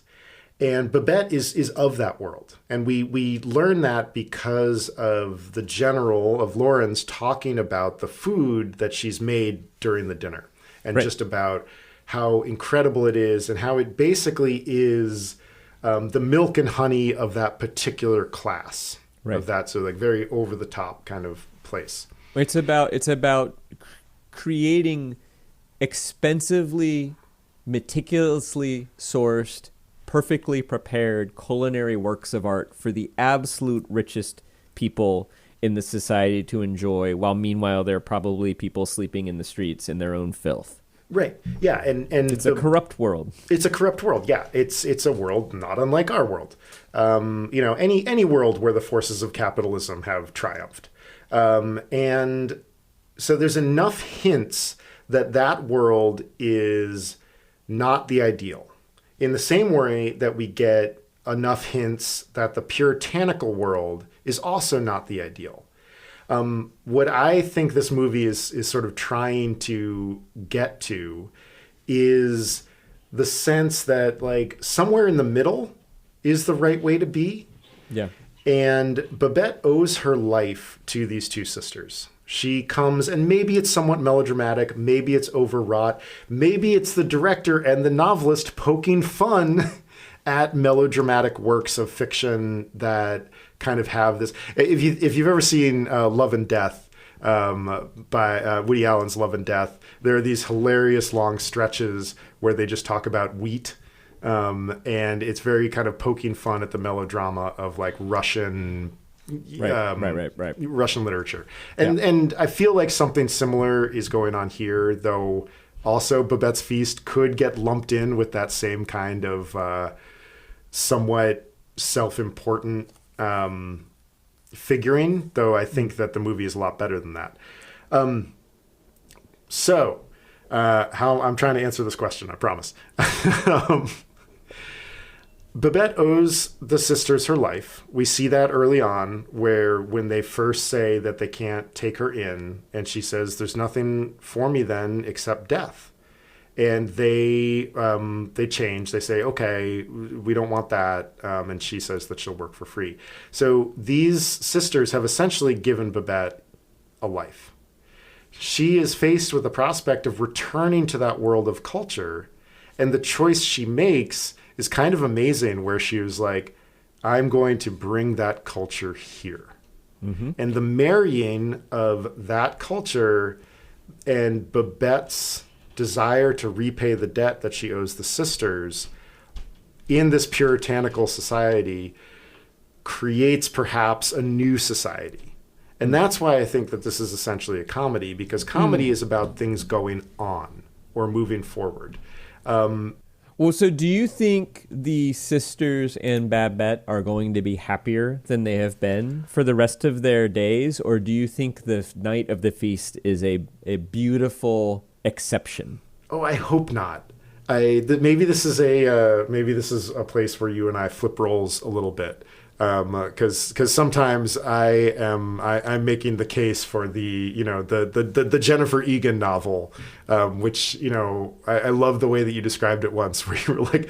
And Babette is of that world. And we learn that because of the general of Lawrence talking about the food that she's made during the dinner. And right. just about how incredible it is, and how it basically is the milk and honey of that particular class, of that, so like very over the top kind of place. It's about creating expensively, meticulously sourced, perfectly prepared culinary works of art for the absolute richest people in the society to enjoy, while meanwhile there are probably people sleeping in the streets in their own filth. Right. Yeah. And it's a corrupt world. It's a corrupt world. Yeah. It's a world not unlike our world. Any world where the forces of capitalism have triumphed. And so there's enough hints that world is not the ideal. In the same way that we get enough hints that the puritanical world is also not the ideal. What I think this movie is sort of trying to get to is the sense that like somewhere in the middle is the right way to be. Yeah. And Babette owes her life to these two sisters. She comes, and maybe it's somewhat melodramatic, maybe it's overwrought, maybe it's the director and the novelist poking fun at melodramatic works of fiction that kind of have this. If you've ever seen Love and Death, by Woody Allen's Love and Death, there are these hilarious long stretches where they just talk about wheat. And it's very kind of poking fun at the melodrama of like Russian Russian literature. And I feel like something similar is going on here, though also Babette's Feast could get lumped in with that same kind of somewhat self-important figuring, though I think that the movie is a lot better than that. How I'm trying to answer this question, I promise. Babette owes the sisters her life. We see that early on, where when they first say that they can't take her in, and she says, "There's nothing for me then except death." And they change. They say, "Okay, we don't want that." And she says that she'll work for free. So these sisters have essentially given Babette a life. She is faced with the prospect of returning to that world of culture, and the choice she makes is kind of amazing, where she was like, I'm going to bring that culture here. Mm-hmm. And the marrying of that culture and Babette's desire to repay the debt that she owes the sisters in this puritanical society creates perhaps a new society. And that's why I think that this is essentially a comedy, because comedy is about things going on or moving forward. Well, so do you think the sisters and Babette are going to be happier than they have been for the rest of their days? Or do you think the night of the feast is a beautiful exception? Oh, I hope not. Maybe this is a place where you and I flip roles a little bit. Because sometimes I'm making the case for the Jennifer Egan novel, which I love the way that you described it once, where you were like,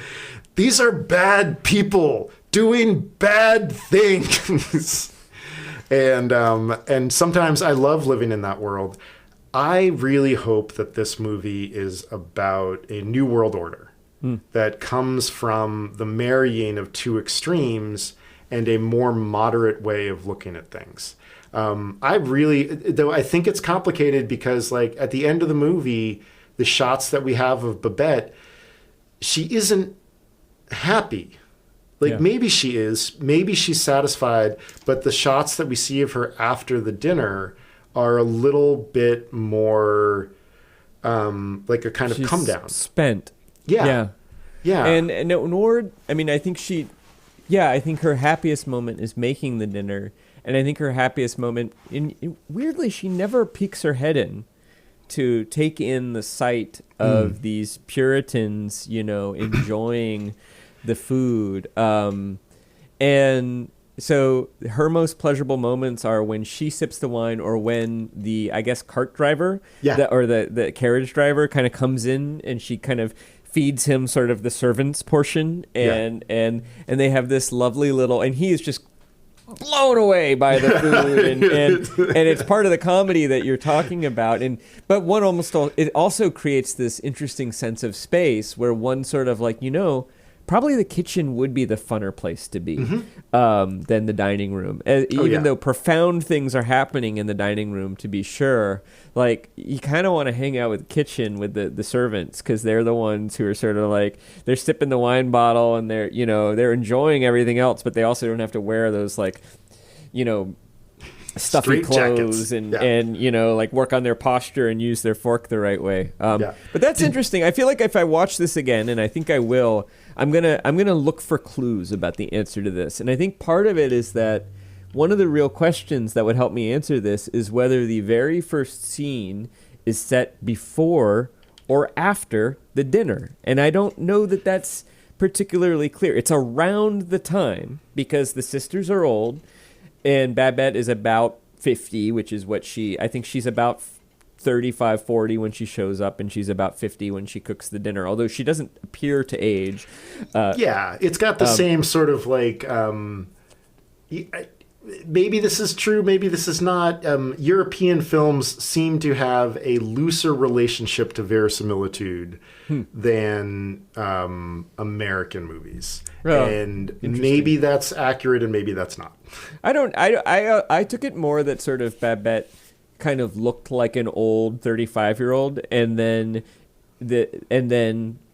these are bad people doing bad things, and sometimes I love living in that world. I really hope that this movie is about a new world order that comes from the marrying of two extremes and a more moderate way of looking at things. Though I think it's complicated because, like, at the end of the movie, the shots that we have of Babette, she isn't happy. Like, maybe she is, maybe she's satisfied, but the shots that we see of her after the dinner are a little bit more like a kind of come down. Spent. Yeah. And I think I think her happiest moment is making the dinner. And I think her happiest moment, weirdly, she never peeks her head in to take in the sight of these Puritans, enjoying the food. And so her most pleasurable moments are when she sips the wine, or when the, I guess, cart driver or the carriage driver kind of comes in and she kind of feeds him sort of the servant's portion, and they have this lovely little, and he is just blown away by the food, and it's part of the comedy that you're talking about. But one it also creates this interesting sense of space where one sort of like, probably the kitchen would be the funner place to be than the dining room. Even though profound things are happening in the dining room, to be sure, like you kind of want to hang out with the kitchen with the servants, because they're the ones who are sort of like, they're sipping the wine bottle and they're enjoying everything else, but they also don't have to wear those like, stuffy Straight clothes jackets. and like work on their posture and use their fork the right way. But that's interesting. I feel like if I watch this again, and I think I will, I'm gonna look for clues about the answer to this. And I think part of it is that one of the real questions that would help me answer this is whether the very first scene is set before or after the dinner. And I don't know that that's particularly clear. It's around the time, because the sisters are old, and Babette is about 50, which is what I think she's about 35, 40 when she shows up, and she's about 50 when she cooks the dinner, although she doesn't appear to age. It's got the same sort of like, maybe this is true, maybe this is not. European films seem to have a looser relationship to verisimilitude than American movies. And maybe that's accurate and maybe that's not. I took it more that sort of Babette kind of looked like an old 35-year-old and then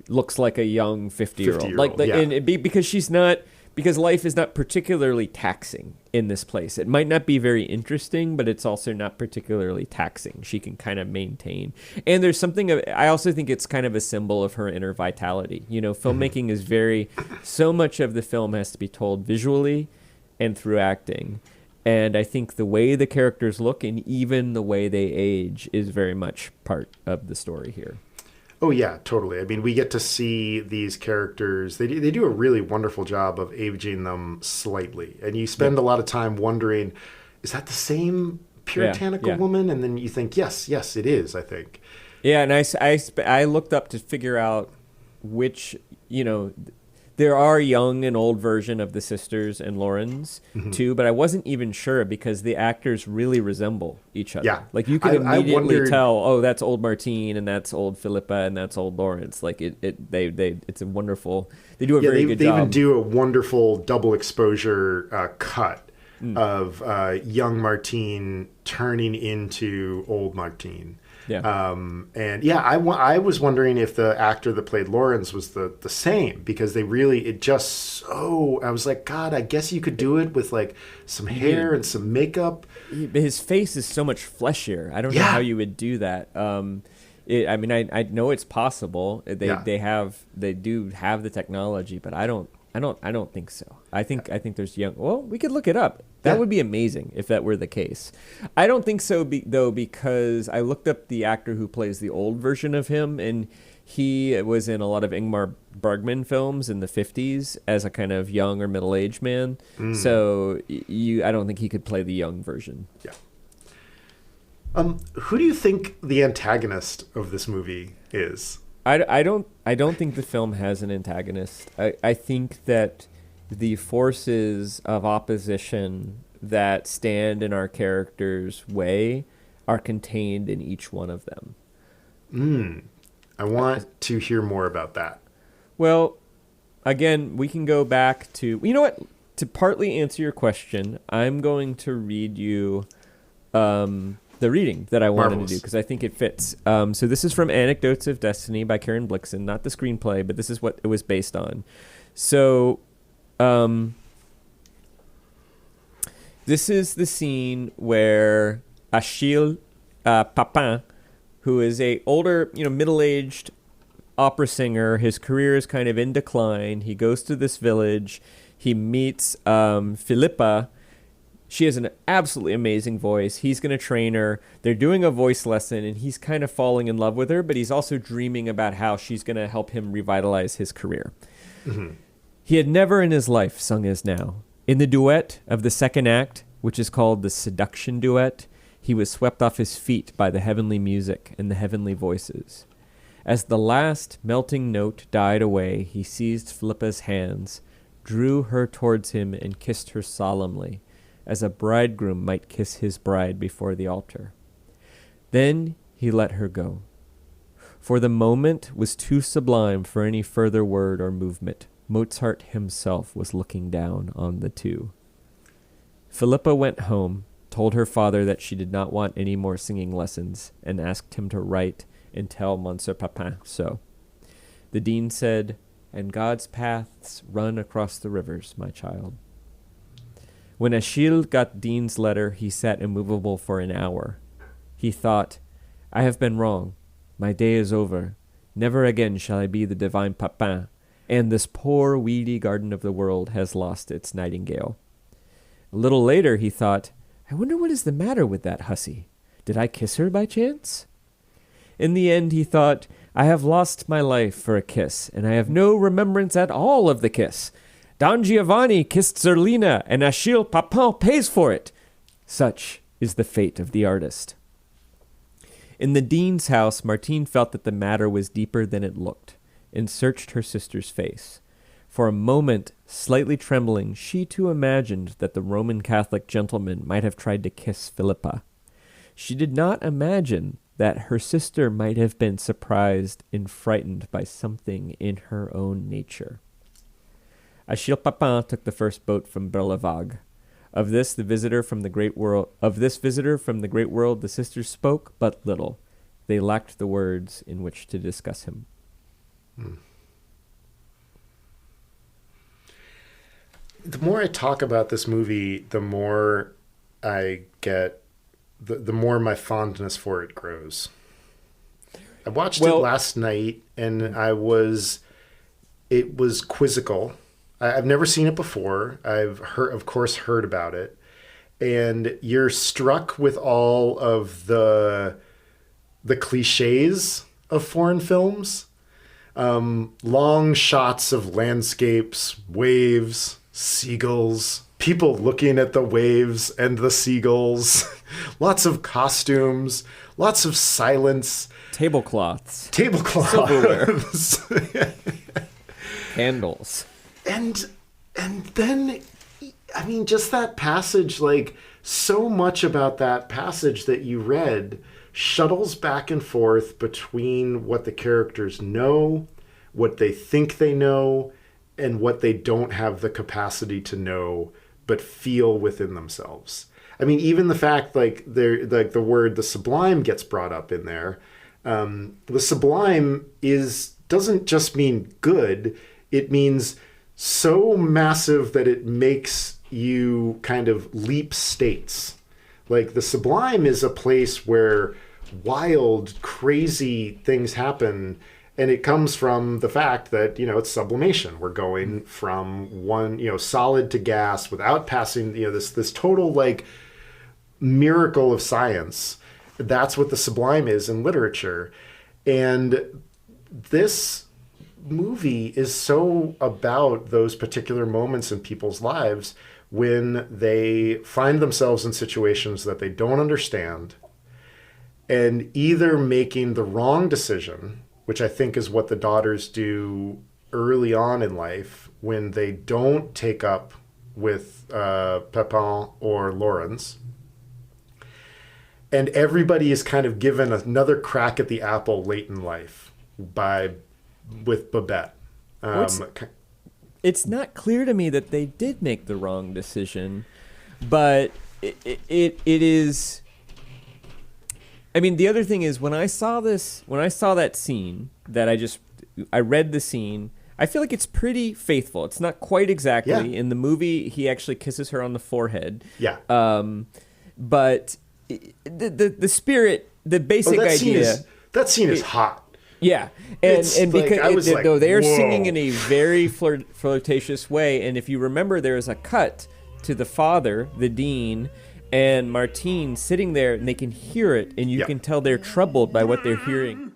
looks like a young 50-year-old. Because life is not particularly taxing in this place. It might not be very interesting, but it's also not particularly taxing. She can kind of maintain. And there's something I also think it's kind of a symbol of her inner vitality. Filmmaking is so much of the film has to be told visually and through acting. And I think the way the characters look and even the way they age is very much part of the story here. Oh, yeah, totally. I mean, we get to see these characters. They do a really wonderful job of aging them slightly. And you spend a lot of time wondering, is that the same puritanical woman? And then you think, yes, it is, I think. Yeah, and I looked up to figure out which, there are young and old version of the sisters and Laurens too, but I wasn't even sure because the actors really resemble each other. Yeah. Like you could immediately tell, oh, that's old Martine and that's old Philippa and that's old Laurens. Like it's a wonderful. They do a very good job. They even do a wonderful double exposure cut of young Martine turning into old Martine. Yeah. I was wondering if the actor that played Laurens was the same, because I was like, God, I guess you could do it with like some hair and some makeup. His face is so much fleshier. I don't know how you would do that. I know it's possible. They do have the technology, but I don't think so. I think there's young. Well, we could look it up. That would be amazing if that were the case. I don't think so, though, because I looked up the actor who plays the old version of him, and he was in a lot of Ingmar Bergman films in the 50s as a kind of young or middle-aged man. So I don't think he could play the young version. Yeah. Who do you think the antagonist of this movie is? I don't think the film has an antagonist. I think that the forces of opposition that stand in our characters' way are contained in each one of them. I want to hear more about that. Well, again, we can go back to... You know what? To partly answer your question, I'm going to read you the reading that I wanted to do, because I think it fits. So this is from Anecdotes of Destiny by Karen Blixen, not the screenplay, but this is what it was based on. So this is the scene where Achille Papin, who is a older, middle-aged opera singer, his career is kind of in decline. He goes to this village. He meets Philippa. She has an absolutely amazing voice. He's going to train her. They're doing a voice lesson, and he's kind of falling in love with her, but he's also dreaming about how she's going to help him revitalize his career. He had never in his life sung as now. In the duet of the second act, which is called the Seduction Duet, he was swept off his feet by the heavenly music and the heavenly voices. As the last melting note died away, he seized Philippa's hands, drew her towards him, and kissed her solemnly. as a bridegroom might kiss his bride before the altar. Then he let her go, for the moment was too sublime for any further word or movement. Mozart himself was looking down on the two. Philippa went home, told her father that she did not want any more singing lessons, and asked him to write and tell Monsieur Papin so. The dean said, "And God's paths run across the rivers, my child." When Achille got Dean's letter, he sat immovable for an hour. He thought, "I have been wrong. My day is over. Never again shall I be the divine Papin, and this poor weedy garden of the world has lost its nightingale." A little later he thought, "I wonder what is the matter with that hussy. Did I kiss her by chance?" In the end he thought, "I have lost my life for a kiss, and I have no remembrance at all of the kiss. Don Giovanni kissed Zerlina, and Achille Papin pays for it. Such is the fate of the artist." In the dean's house, Martine felt that the matter was deeper than it looked, and searched her sister's face. For a moment, slightly trembling, she too imagined that the Roman Catholic gentleman might have tried to kiss Philippa. She did not imagine that her sister might have been surprised and frightened by something in her own nature. Achille Papin took the first boat from Berlevague. Of this visitor from the great world, the sisters spoke but little. They lacked the words in which to discuss him. The more I talk about this movie, the more I get, the more my fondness for it grows. I watched it last night, and it was quizzical. I've never seen it before. I've of course heard about it. And you're struck with all of the cliches of foreign films. Long shots of landscapes, waves, seagulls, people looking at the waves and the seagulls, lots of costumes, lots of silence. Tablecloths. Silverware. Candles. And then, I mean, just that passage, like, so much about that passage that you read shuttles back and forth between what the characters know, what they think they know, and what they don't have the capacity to know but feel within themselves. I mean, even the fact, like the word "the sublime" gets brought up in there. The sublime doesn't just mean good; it means so massive that it makes you kind of leap states. Like, the sublime is a place where wild, crazy things happen, and it comes from the fact that, it's sublimation. We're going from one, solid to gas without passing, this total, like, miracle of science. That's what the sublime is in literature. And this movie is so about those particular moments in people's lives when they find themselves in situations that they don't understand, and either making the wrong decision, which I think is what the daughters do early on in life when they don't take up with Pepin or Lawrence. And everybody is kind of given another crack at the apple late in life with Babette. It's not clear to me that they did make the wrong decision, but it is. I mean, the other thing is, when I saw that scene, I read the scene, I feel like it's pretty faithful. It's not quite exactly. Yeah. In the movie, he actually kisses her on the forehead. Yeah. But the spirit, the basic idea. That scene is hot. Yeah, and because they're whoa. singing in a very flirtatious way, and if you remember, there is a cut to the father, the dean, and Martine sitting there, and they can hear it, and you can tell they're troubled by what they're hearing.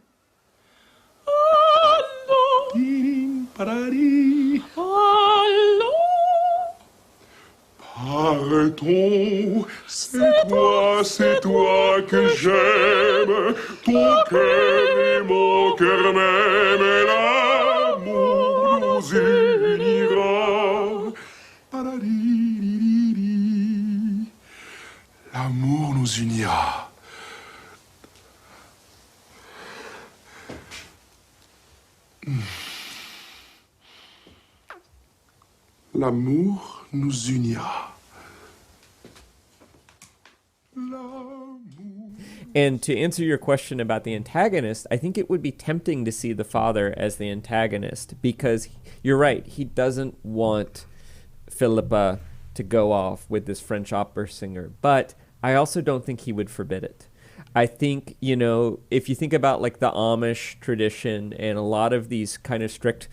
Pardon, c'est toi que j'aime, ton cœur et mon cœur même, et l'amour nous unira. L'amour nous unira. L'amour nous unira. And to answer your question about the antagonist, I think it would be tempting to see the father as the antagonist because you're right, he doesn't want Philippa to go off with this French opera singer, but I also don't think he would forbid it. I think, you know, if you think about like the Amish tradition and a lot of these kind of strict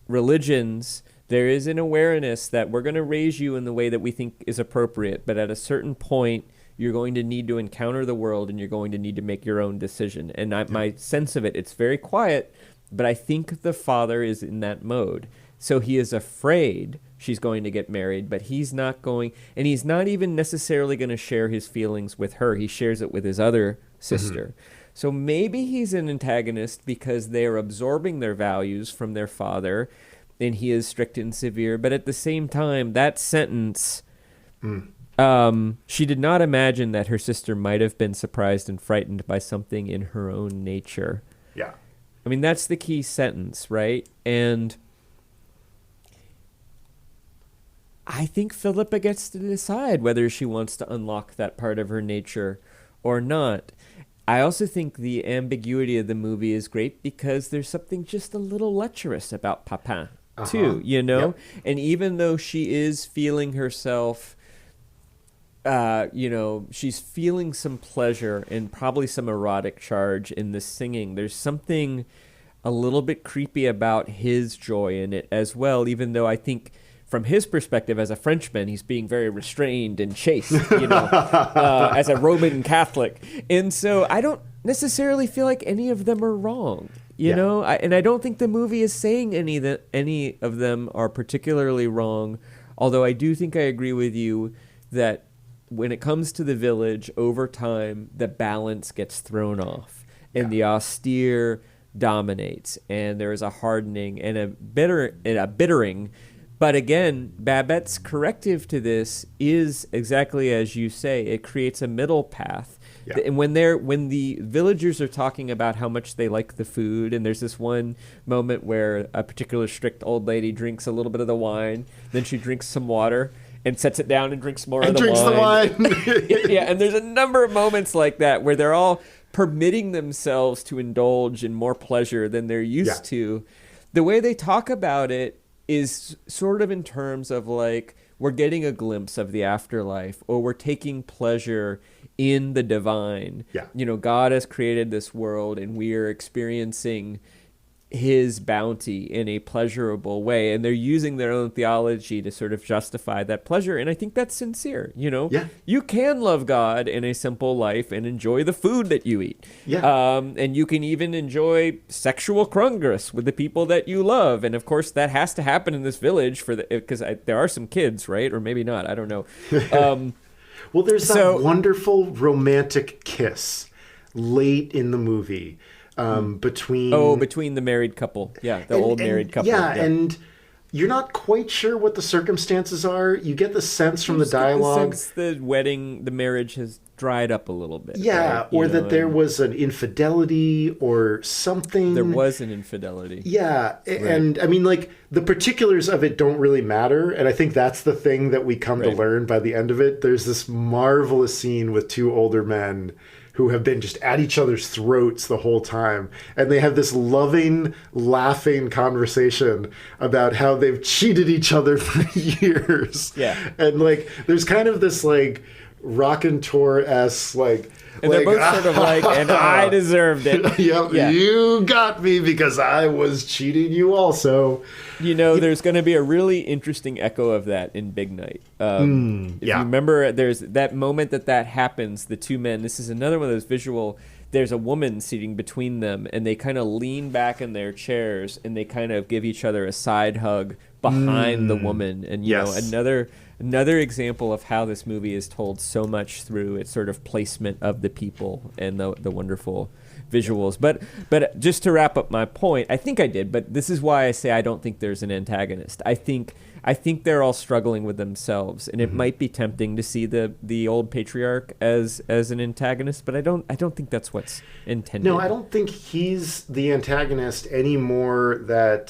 religions, there is an awareness that we're going to raise you in the way that we think is appropriate, but at a certain point, you're going to need to encounter the world and you're going to need to make your own decision. And my sense of it, it's very quiet, but I think the father is in that mode. So he is afraid she's going to get married, but he's not going, and he's not even necessarily going to share his feelings with her. He shares it with his other sister. Mm-hmm. So maybe he's an antagonist because they're absorbing their values from their father, and he is strict and severe. But at the same time, that sentence... she did not imagine that her sister might have been surprised and frightened by something in her own nature. Yeah. I mean, that's the key sentence, right? And I think Philippa gets to decide whether she wants to unlock that part of her nature or not. I also think the ambiguity of the movie is great because there's something just a little lecherous about Papin, too, you know? Yep. And even though she is feeling herself... you know, she's feeling some pleasure and probably some erotic charge in the singing. There's something a little bit creepy about his joy in it as well, even though I think from his perspective as a Frenchman, he's being very restrained and chaste, you know, as a Roman Catholic. And so I don't necessarily feel like any of them are wrong, you know, and I don't think the movie is saying any of them are particularly wrong, although I do think I agree with you that when it comes to the village, over time, the balance gets thrown off, and the austere dominates, and there is a hardening and a bittering. But again, Babette's corrective to this is exactly as you say. It creates a middle path. Yeah. And when the villagers are talking about how much they like the food, and there's this one moment where a particular strict old lady drinks a little bit of the wine, then she drinks some water, and sets it down and drinks more of the wine. Yeah, and there's a number of moments like that where they're all permitting themselves to indulge in more pleasure than they're used to. The way they talk about it is sort of in terms of like, we're getting a glimpse of the afterlife, or we're taking pleasure in the divine. Yeah. You know, God has created this world, and we are experiencing his bounty in a pleasurable way, and they're using their own theology to sort of justify that pleasure, and I think that's sincere. You know, you can love God in a simple life and enjoy the food that you eat, and you can even enjoy sexual congress with the people that you love, and of course that has to happen in this village because there are some kids, right? Or maybe not, I don't know. Well, there's that wonderful romantic kiss late in the movie. Between the married couple. Yeah, the old married couple. Yeah, and you're not quite sure what the circumstances are. You get the sense from the dialogue. The wedding, the marriage has dried up a little bit. Yeah, right? Or that there was an infidelity or something. There was an infidelity. Yeah, right. And I mean, like, the particulars of it don't really matter. And I think that's the thing that we come to learn by the end of it. There's this marvelous scene with two older men who have been just at each other's throats the whole time. And they have this loving, laughing conversation about how they've cheated each other for years. Yeah. And, like, there's kind of this, like, raconteur-esque, like... And they're both sort of like, and I deserved it. You got me because I was cheating you also. You know, there's going to be a really interesting echo of that in Big Night. If you remember, there's that moment that happens, the two men, this is another one of those visual, there's a woman sitting between them, and they kind of lean back in their chairs, and they kind of give each other a side hug behind the woman. And, you know, another example of how this movie is told so much through its sort of placement of the people and the wonderful visuals. But just to wrap up my point, I think I did, but this is why I say I don't think there's an antagonist. I think I think they're all struggling with themselves, and it might be tempting to see the old patriarch as an antagonist, but I don't think that's what's intended. No, I don't think he's the antagonist any more that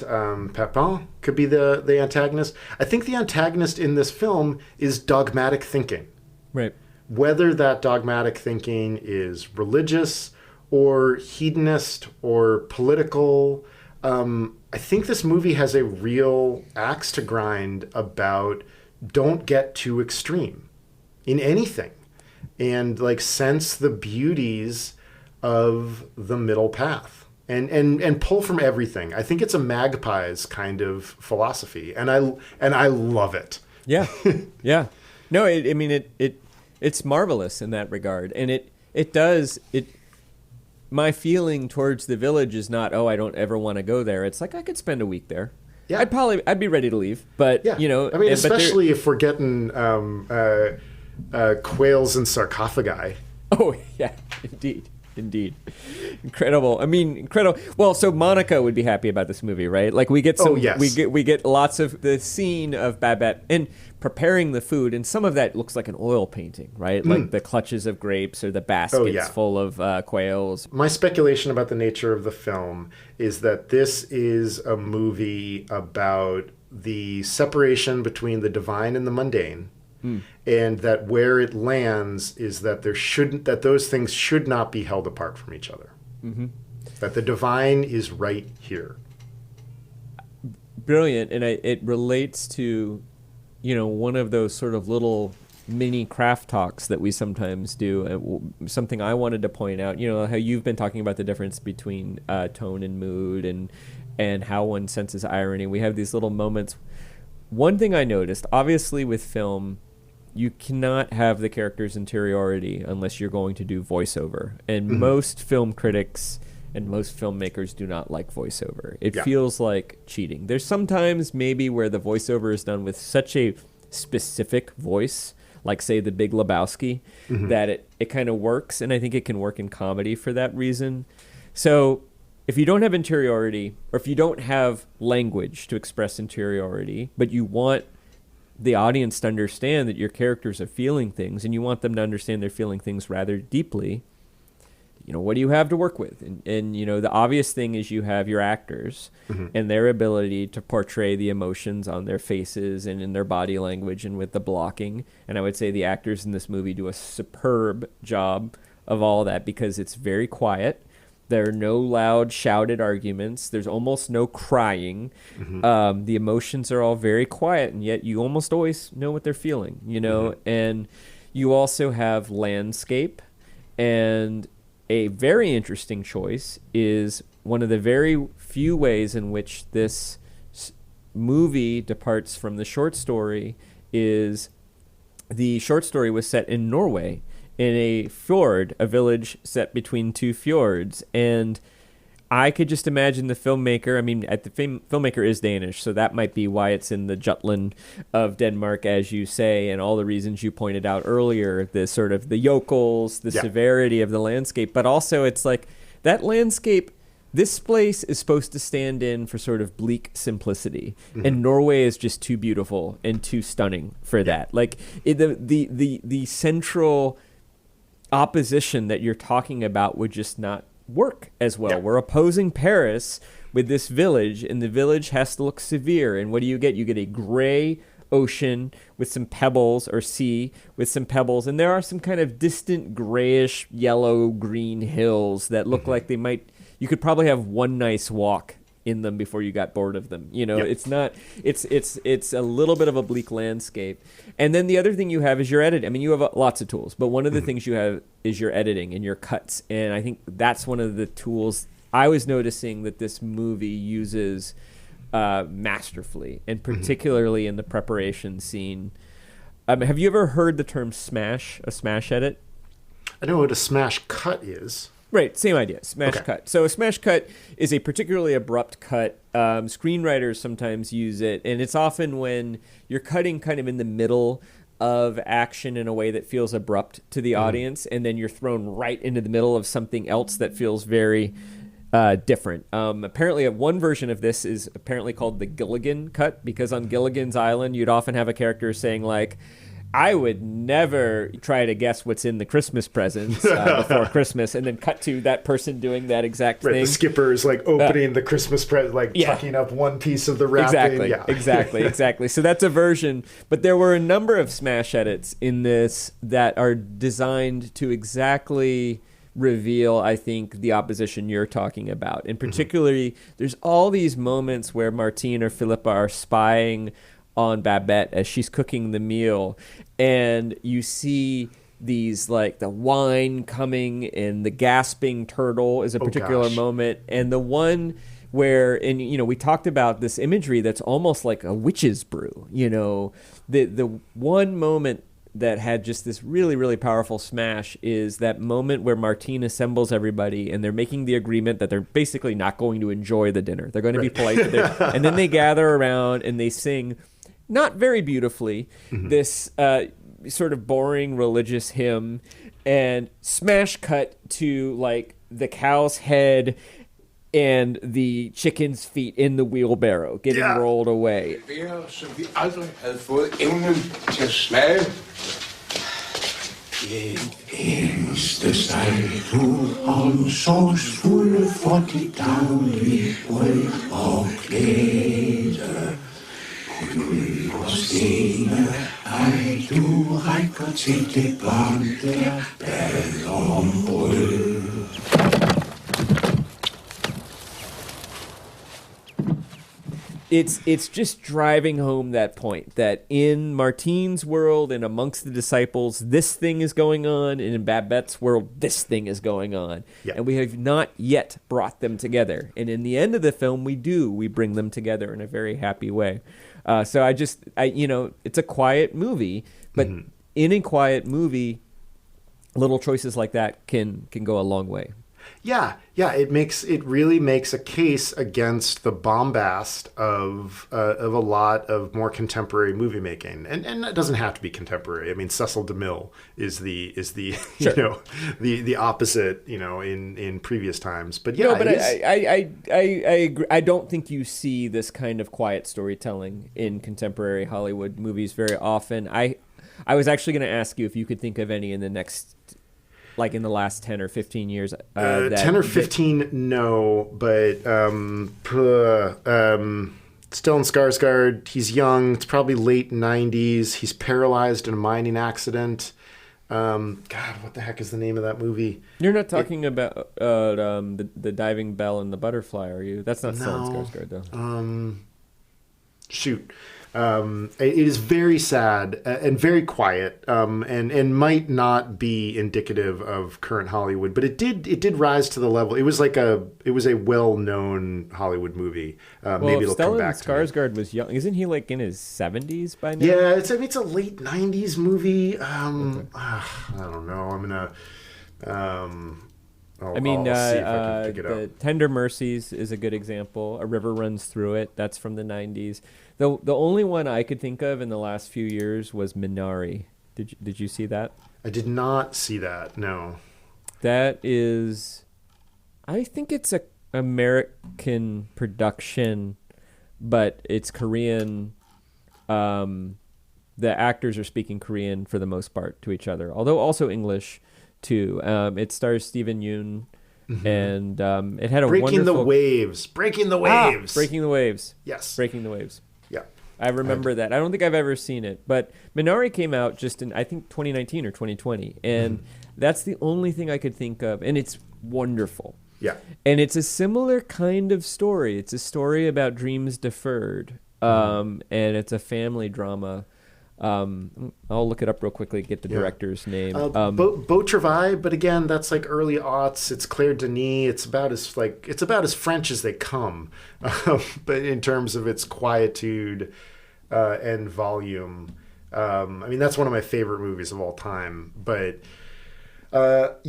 Papin could be the antagonist. I think the antagonist in this film is dogmatic thinking. Right. Whether that dogmatic thinking is religious or hedonist or political, I think this movie has a real axe to grind about don't get too extreme in anything, and like sense the beauties of the middle path and pull from everything. I think it's a Magpie's kind of philosophy, and I love it. Yeah, yeah. No, it's marvelous in that regard, and it does. My feeling towards the village is not, I don't ever want to go there. It's like I could spend a week there. Yeah, I'd be ready to leave, but yeah. I mean, especially if we're getting quails and sarcophagi. Oh yeah, indeed, incredible. I mean, incredible. Well, so Monica would be happy about this movie, right? Like we get some, we get lots of the scene of Babette and preparing the food, and some of that looks like an oil painting, right? Like the clutches of grapes or the baskets full of quails. My speculation about the nature of the film is that this is a movie about the separation between the divine and the mundane. And that where it lands is that those things should not be held apart from each other. Mm-hmm. That the divine is right here. Brilliant, and it relates to, one of those sort of little mini craft talks that we sometimes do. Something I wanted to point out, how you've been talking about the difference between tone and mood, and how one senses irony. We have these little moments. One thing I noticed, obviously with film, you cannot have the character's interiority unless you're going to do voiceover. And most film critics and most filmmakers do not like voiceover. It feels like cheating. There's sometimes maybe where the voiceover is done with such a specific voice, like say The Big Lebowski, that it kind of works. And I think it can work in comedy for that reason. So if you don't have interiority, or if you don't have language to express interiority, but you want the audience to understand that your characters are feeling things, and you want them to understand they're feeling things rather deeply, what do you have to work with? And the obvious thing is you have your actors and their ability to portray the emotions on their faces and in their body language and with the blocking. And I would say the actors in this movie do a superb job of all that, because it's very quiet. There are no loud, shouted arguments. There's almost no crying. The emotions are all very quiet, and yet you almost always know what they're feeling, And you also have landscape, and a very interesting choice is one of the very few ways in which this movie departs from the short story is the short story was set in Norway, in a fjord, a village set between two fjords. And I could just imagine the filmmaker, filmmaker is Danish, so that might be why it's in the Jutland of Denmark, as you say, and all the reasons you pointed out earlier, the sort of the yokels, the severity of the landscape. But also it's like that landscape, this place is supposed to stand in for sort of bleak simplicity. And Norway is just too beautiful and too stunning for that. Like the central opposition that you're talking about would just not work as well. We're opposing Paris with this village, and the village has to look severe. And what do? You get a gray ocean with some pebbles, or sea with some pebbles, and there are some kind of distant grayish yellow green hills that look like you could probably have one nice walk in them before you got bored of them. It's not, it's a little bit of a bleak landscape. And then the other thing you have is your edit. You have lots of tools, but one of the things you have is your editing and your cuts. And I think that's one of the tools I was noticing that this movie uses masterfully, and particularly in the preparation scene. Have you ever heard the term smash, a smash edit? I know what a smash cut is. Right, same idea, smash cut. So a smash cut is a particularly abrupt cut. Screenwriters sometimes use it, and it's often when you're cutting kind of in the middle of action in a way that feels abrupt to the audience, and then you're thrown right into the middle of something else that feels very different. Apparently, one version of this is apparently called the Gilligan cut, because on Gilligan's Island, you'd often have a character saying like, I would never try to guess what's in the Christmas presents before Christmas, and then cut to that person doing that exact thing. The skipper is like opening the Christmas present, like tucking up one piece of the wrapping. Exactly. So that's a version, but there were a number of smash edits in this that are designed to exactly reveal, I think, the opposition you're talking about. And particularly, there's all these moments where Martine or Philippa are spying on Babette as she's cooking the meal, and you see these like the wine coming, and the gasping turtle is a particular moment, and the one where, and we talked about this imagery that's almost like a witch's brew. The one moment that had just this really, really powerful smash is that moment where Martine assembles everybody, and they're making the agreement that they're basically not going to enjoy the dinner. They're going to be polite, and then they gather around and they sing, not very beautifully, this sort of boring religious hymn, and smash cut to like the cow's head and the chicken's feet in the wheelbarrow getting rolled away. Som vi aldrig havde fået evnen til at smage. Den eneste sejl, du omsorgsfulde for dit daglige brød og glæde. Guld og stene, ej, du rækker til det barn, der bad om brød. It's just driving home that point that in Martine's world and amongst the disciples, this thing is going on, and in Babette's world, this thing is going on. Yeah. And we have not yet brought them together. And in the end of the film, we bring them together in a very happy way. So it's a quiet movie, but in a quiet movie, little choices like that can go a long way. Yeah, it really makes a case against the bombast of a lot of more contemporary movie making, and it doesn't have to be contemporary. I mean, Cecil DeMille is the sure. the opposite, in previous times. But yeah, but I agree. I don't think you see this kind of quiet storytelling in contemporary Hollywood movies very often. I was actually going to ask you if you could think of any in the next, like in the last 10 or 15 years. 10 or 15, no, but Stellan Skarsgård, he's young. It's probably late 90s. He's paralyzed in a mining accident. God, what the heck is the name of that movie? You're not talking about the diving bell and the butterfly, are you? That's not Stellan Skarsgård, though. Shoot. It is very sad and very quiet, and might not be indicative of current Hollywood, but it did rise to the level. It was a well-known Hollywood movie. Maybe it'll come back. Stellan Skarsgård was young. Isn't he like in his 70s by now? Yeah, it's a late 90s movie. I don't know. I'm gonna. I'll see if I can pick it up. The Tender Mercies is a good example. A River Runs Through It. That's from the 90s. The only one I could think of in the last few years was Minari. Did you see that? I did not see that. No. That is, I think it's a American production, but it's Korean. The actors are speaking Korean for the most part to each other, although also English too. It stars Steven Yeun, and it had a Breaking wonderful... the Waves. Breaking the Waves. Breaking the Waves. Yes. Breaking the Waves. Yeah. I remember that. I don't think I've ever seen it, but Minari came out just in, I think, 2019 or 2020, and that's the only thing I could think of, and it's wonderful. Yeah. And it's a similar kind of story. It's a story about dreams deferred, and it's a family drama. I'll look it up real quickly, get the director's name. Beau Travail, but again, that's like early aughts. It's Claire Denis. It's about as French as they come, but in terms of its quietude and volume. I mean, that's one of my favorite movies of all time. But it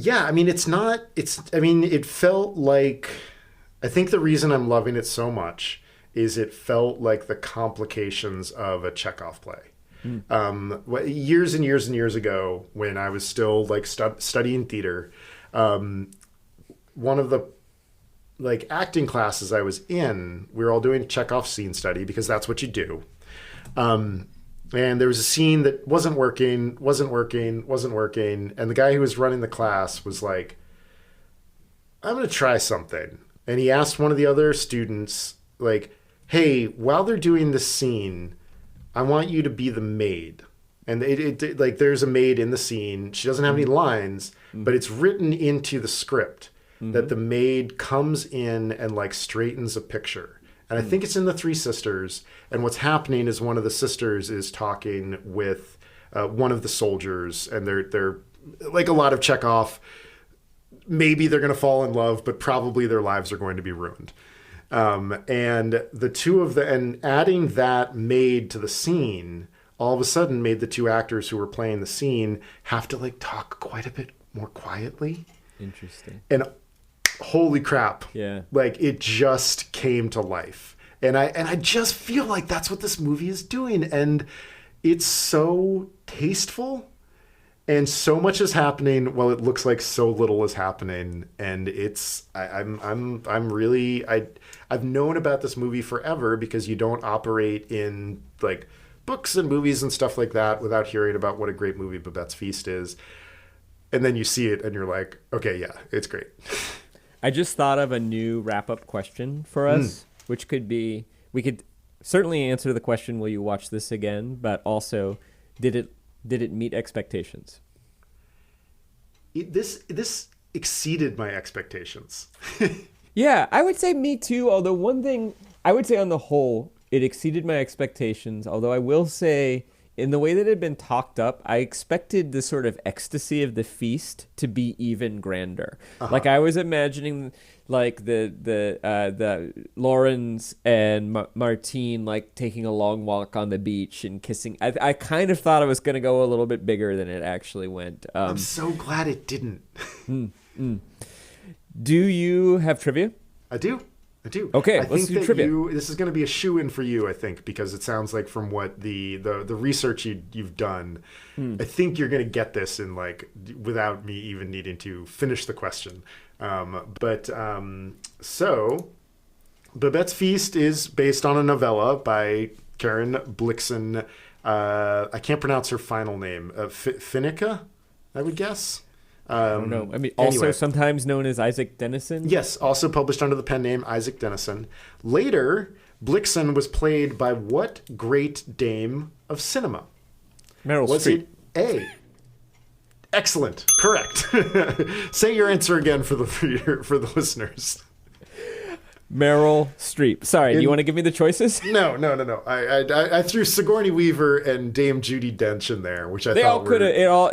felt like, I think the reason I'm loving it so much is it felt like the complications of a Chekhov play. Years and years and years ago, when I was still like studying theater, one of the like acting classes I was in, we were all doing Chekhov's scene study because that's what you do. And there was a scene that wasn't working. And the guy who was running the class was like, I'm going to try something. And he asked one of the other students, like, hey, while they're doing this scene, I want you to be the maid. And it like there's a maid in the scene. She doesn't have any lines, but it's written into the script that the maid comes in and like straightens a picture. And I think it's in The Three Sisters. And what's happening is one of the sisters is talking with one of the soldiers, and they're like a lot of Chekhov. Maybe they're going to fall in love, but probably their lives are going to be ruined. And the two of them, and adding that maid to the scene, all of a sudden made the two actors who were playing the scene have to like talk quite a bit more quietly. Interesting. And holy crap. Yeah. Like it just came to life. And I just feel like that's what this movie is doing. And it's so tasteful. And so much is happening while it looks like so little is happening. And it's I've known about this movie forever because you don't operate in like books and movies and stuff like that without hearing about what a great movie Babette's Feast is. And then you see it and you're like, okay, yeah, it's great. I just thought of a new wrap-up question for us, which could be, we could certainly answer the question, will you watch this again? But also, did it meet expectations? This exceeded my expectations. Yeah, I would say me too. Although one thing I would say on the whole, it exceeded my expectations. Although I will say, in the way that it had been talked up, I expected the sort of ecstasy of the feast to be even grander. Like I was imagining, like the Lawrence and Martine like taking a long walk on the beach and kissing. I kind of thought it was going to go a little bit bigger than it actually went. I'm so glad it didn't. Do you have trivia? I do. Okay, I let's think do trivia. This is going to be a shoe-in for you, I think, because it sounds like from what the research you've done, I think you're going to get this in like without me even needing to finish the question. So Babette's Feast is based on a novella by Karen Blixen. I can't pronounce her final name. Finnica, I would guess. I don't know. I mean, also anyway. Sometimes known as Isaac Dennison. Yes, also published under the pen name Isaac Dennison. Later, Blixen was played by what great dame of cinema? Meryl Was Streep. it A? Excellent. Correct. Say your answer again for the listeners. Meryl Streep. Sorry, do you want to give me the choices? No. I threw Sigourney Weaver and Dame Judi Dench in there, which I They thought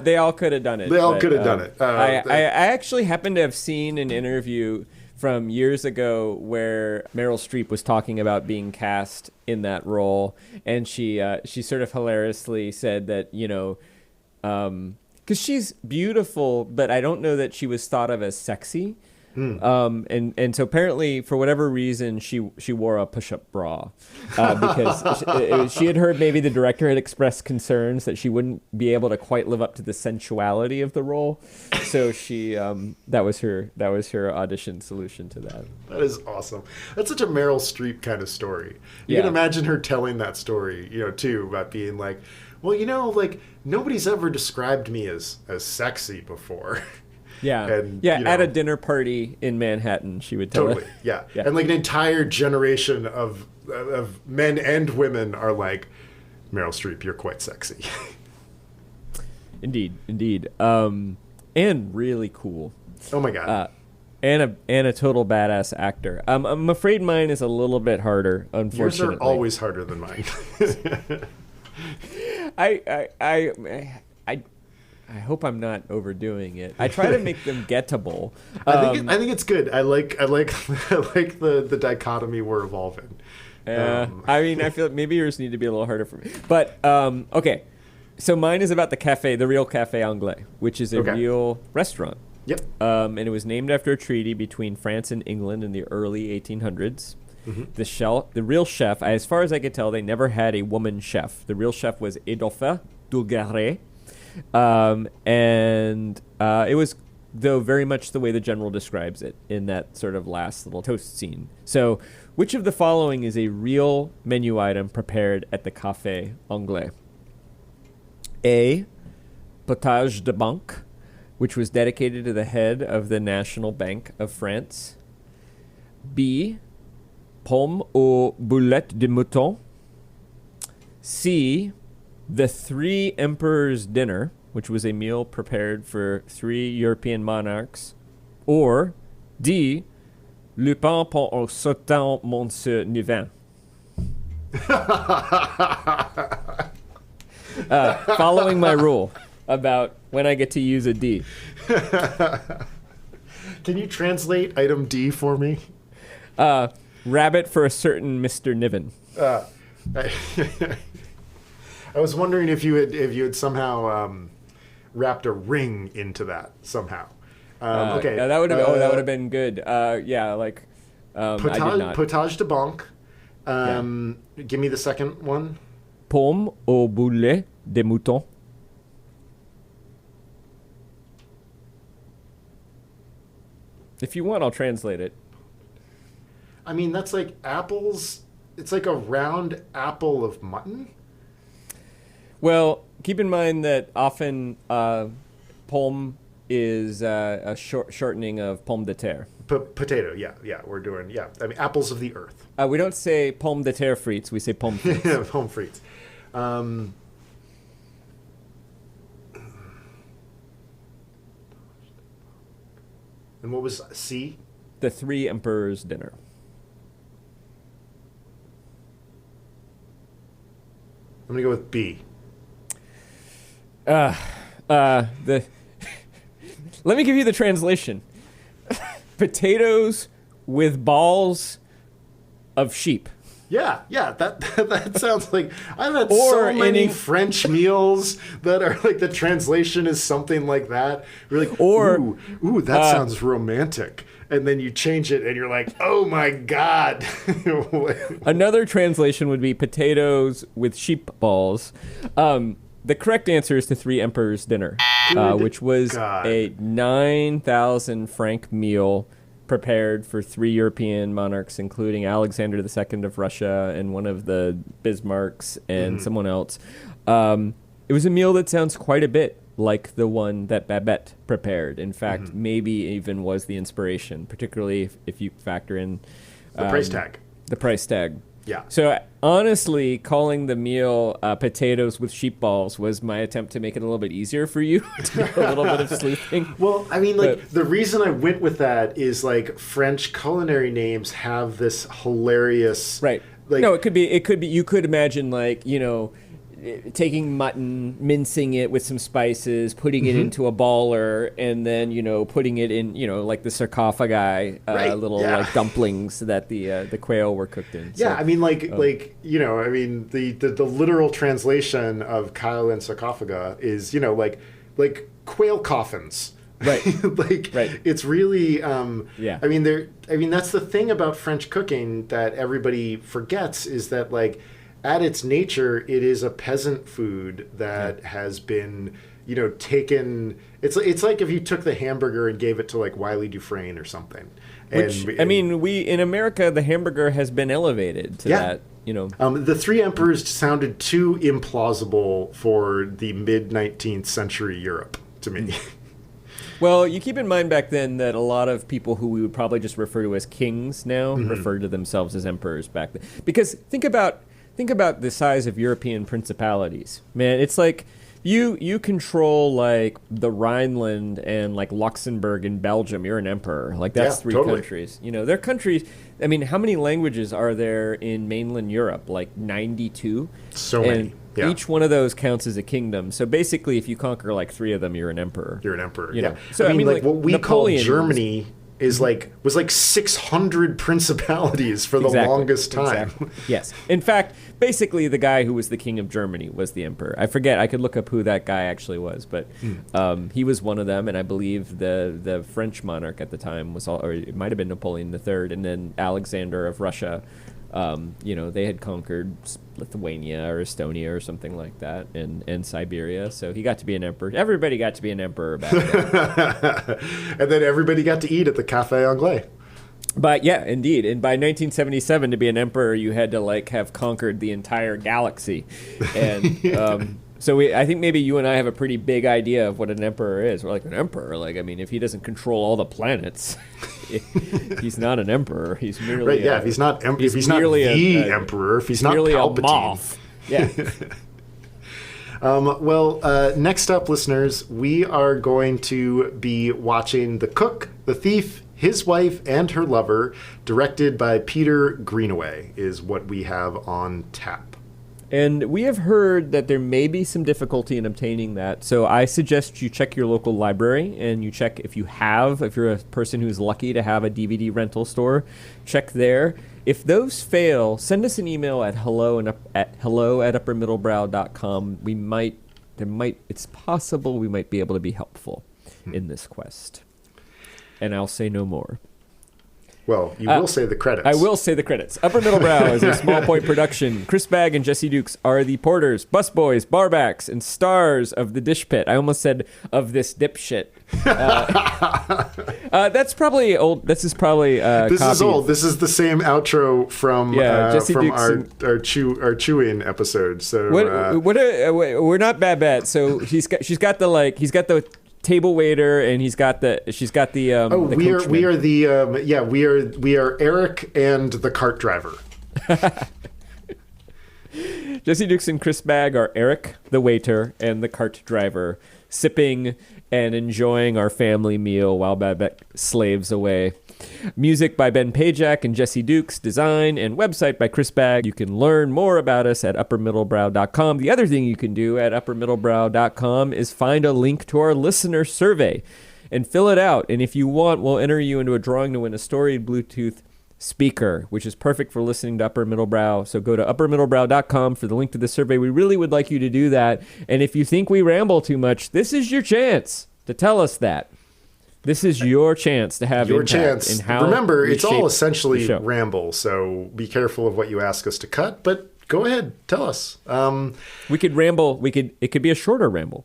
they all could have done it. They all could have done it. I actually happen to have seen an interview from years ago where Meryl Streep was talking about being cast in that role, and she sort of hilariously said that, you know, because she's beautiful, but I don't know that she was thought of as sexy. And so apparently, for whatever reason, she wore a push-up bra because she had heard maybe the director had expressed concerns that she wouldn't be able to quite live up to the sensuality of the role. So she that was her audition solution to that. That is awesome. That's such a Meryl Streep kind of story. You Yeah. can imagine her telling that story, you know, too, about being like, well, you know, like nobody's ever described me as sexy before. Yeah, And, yeah. you know, At a dinner party in Manhattan, she would tell totally, it. yeah. Yeah. And like an entire generation of men and women are like, Meryl Streep, you're quite sexy. Indeed. And really cool. Oh my god. And a total badass actor. I'm afraid mine is a little bit harder, unfortunately. Yours are always harder than mine. I hope I'm not overdoing it. I try to make them gettable. I think it's good. I like the dichotomy we're evolving. I mean, I feel like maybe yours need to be a little harder for me. But okay, so mine is about the real Café Anglais, which is a real restaurant. Yep. And it was named after a treaty between France and England in the early 1800s. Mm-hmm. The real chef, as far as I could tell, they never had a woman chef. The real chef was Adolphe Dulgaret. And it was though very much the way the general describes it in that sort of last little toast scene. So, which of the following is a real menu item prepared at the Café Anglais? A. Potage de banque, which was dedicated to the head of the National Bank of France. B. Pomme aux boulettes de mouton. C. The Three Emperors' Dinner, which was a meal prepared for 3 European monarchs. Or D. Le pain pour au sautin Monsieur Nivin. Following my rule about when I get to use a D. Can you translate item D for me? Rabbit for a certain Mr. Niven. I was wondering if you had somehow wrapped a ring into that somehow. Okay, that would have been good. I did not. Potage de banque. Give me the second one. Pomme au boulet de mouton. If you want, I'll translate it. I mean, that's like apples. It's like a round apple of mutton. Well, keep in mind that often pomme is a shortening of pomme de terre. Potato, yeah, we're doing, I mean, apples of the earth. We don't say pomme de terre frites, we say pomme frites. Pomme frites. And what was C? The Three Emperors' Dinner. I'm going to go with B. Let me give you the translation. Potatoes with balls of sheep. Yeah, that sounds like I've had so many French meals that are like the translation is something like that. You're like, ooh, that sounds romantic. And then you change it and you're like, oh my God. Another translation would be potatoes with sheep balls. The correct answer is the Three Emperors' Dinner, which was a 9,000 franc meal prepared for 3 European monarchs, including Alexander II of Russia and one of the Bismarcks and someone else. It was a meal that sounds quite a bit like the one that Babette prepared. In fact, maybe even was the inspiration, particularly if you factor in the price tag. The price tag. Yeah. So honestly, calling the meal potatoes with sheep balls was my attempt to make it a little bit easier for you to do a little bit of sleuthing. Well, I mean, the reason I went with that is like French culinary names have this hilarious. Right. Like, no, it could be. You could imagine like, taking mutton, mincing it with some spices, putting it into a baller, and then putting it in like the sarcophagi, like dumplings that the quail were cooked in. Yeah, so, I mean the literal translation of Kyle and sarcophaga is like quail coffins. Right. Right. It's really I mean that's the thing about French cooking that everybody forgets is that like at its nature, it is a peasant food that has been, taken. It's like if you took the hamburger and gave it to like Wiley Dufresne or something. We in America, the hamburger has been elevated to that. The Three Emperors sounded too implausible for the mid-19th century Europe to me. Well, you keep in mind back then that a lot of people who we would probably just refer to as kings now referred to themselves as emperors back then. Because think about the size of European principalities. Man, it's like you control like the Rhineland and like Luxembourg and Belgium. You're an emperor. Like that's three countries. They're countries. I mean, how many languages are there in mainland Europe? Like 92? So many. Yeah. Each one of those counts as a kingdom. So basically, if you conquer like 3 of them, you're an emperor. You're an emperor. Yeah. So I mean, like what we call Germany was like 600 principalities for the longest time. Exactly. Yes. In fact, basically the guy who was the king of Germany was the emperor. I forget. I could look up who that guy actually was, but he was one of them, and I believe the French monarch at the time was or it might have been Napoleon III, and then Alexander of Russia They had conquered Lithuania or Estonia or something like that, and Siberia. So he got to be an emperor. Everybody got to be an emperor back then. And then everybody got to eat at the Café Anglais. But yeah, indeed. And by 1977, to be an emperor, you had to have conquered the entire galaxy. And so I think maybe you and I have a pretty big idea of what an emperor is. We're like, an emperor? If he doesn't control all the planets, he's not an emperor. He's merely right. Yeah, if he's not the emperor, if he's not Palpatine. A moth. Yeah. Next up, listeners, we are going to be watching The Cook, The Thief, His Wife, and Her Lover, directed by Peter Greenaway, is what we have on tap. And we have heard that there may be some difficulty in obtaining that. So I suggest you check your local library and you check if you're a person who's lucky to have a DVD rental store, check there. If those fail, send us an email at hello@uppermiddlebrow.com. It's possible we might be able to be helpful in this quest. And I'll say no more. Well, you will say the credits. I will say the credits. Upper Middlebrow is a Small Point production. Chris Bagg and Jesse Dukes are the porters, busboys, barbacks, and stars of the Dish Pit. I almost said of this dipshit. That's probably old. This is probably This copied. is old. This is the same outro from our chewing episode. So we're not Babette. So she's got the table waiter, and she's got the we are Eric and the cart driver. Jesse Dukes and Chris Bagg are Eric, the waiter, and the cart driver, sipping and enjoying our family meal while Babette slaves away. Music by Ben Pajak and Jesse Dukes. Design and website by Chris Bagg. You can learn more about us at uppermiddlebrow.com. The other thing you can do at uppermiddlebrow.com is find a link to our listener survey and fill it out. And if you want, we'll enter you into a drawing to win a storied Bluetooth speaker, which is perfect for listening to Upper Middlebrow. So go to uppermiddlebrow.com for the link to the survey. We really would like you to do that. And if you think we ramble too much, this is your chance to tell us that. This is your chance to have your impact chance. in how Remember, we it's all shape essentially the show. ramble, so be careful of what you ask us to cut. But go ahead, tell us. We could ramble. It could be a shorter ramble.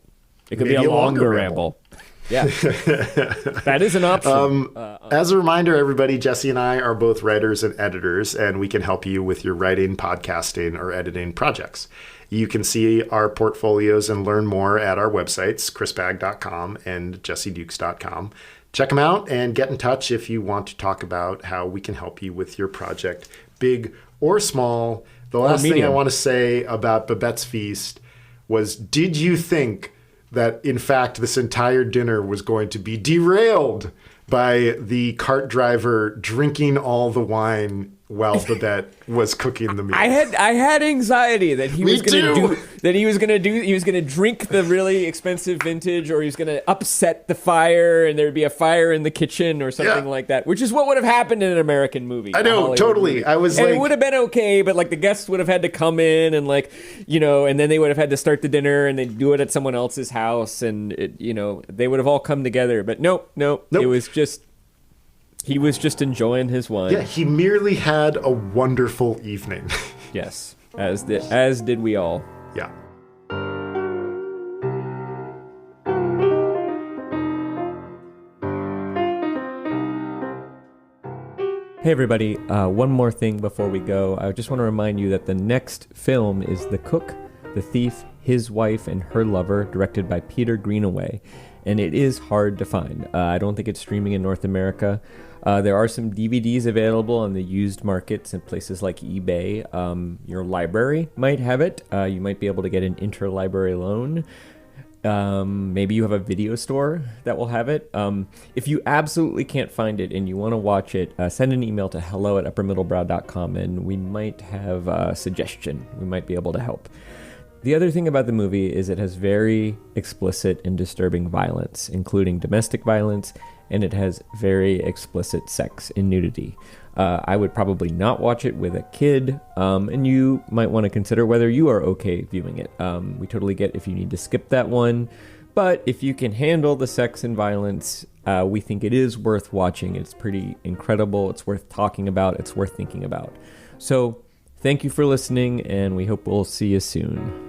It could be a longer ramble. Yeah, that is an option. As a reminder, everybody, Jesse and I are both writers and editors, and we can help you with your writing, podcasting, or editing projects. You can see our portfolios and learn more at our websites, chrisbagg.com and jessedukes.com. Check them out and get in touch if you want to talk about how we can help you with your project, big or small. The last thing I want to say about Babette's Feast was, did you think that, in fact, this entire dinner was going to be derailed by the cart driver drinking all the wine while Babette was cooking the meal? I had anxiety that he was going to drink the really expensive vintage, or he was going to upset the fire and there'd be a fire in the kitchen or something like that, which is what would have happened in an American movie. I know, totally. Movie. I was and it would have been okay, but the guests would have had to come in and and then they would have had to start the dinner and they'd do it at someone else's house, and they would have all come together. But nope. It was just. He was just enjoying his wine. Yeah, he merely had a wonderful evening. Yes, as did we all. Yeah. Hey everybody, one more thing before we go. I just want to remind you that the next film is The Cook, The Thief, His Wife, and Her Lover, directed by Peter Greenaway. And it is hard to find. I don't think it's streaming in North America. There are some DVDs available on the used markets in places like eBay. Your library might have it. You might be able to get an interlibrary loan. Maybe you have a video store that will have it. If you absolutely can't find it and you want to watch it, send an email to hello@uppermiddlebrow.com and we might have a suggestion. We might be able to help. The other thing about the movie is it has very explicit and disturbing violence, including domestic violence, and it has very explicit sex and nudity. I would probably not watch it with a kid, and you might want to consider whether you are okay viewing it. We totally get if you need to skip that one, but if you can handle the sex and violence, we think it is worth watching. It's pretty incredible. It's worth talking about. It's worth thinking about. So thank you for listening, and we hope we'll see you soon.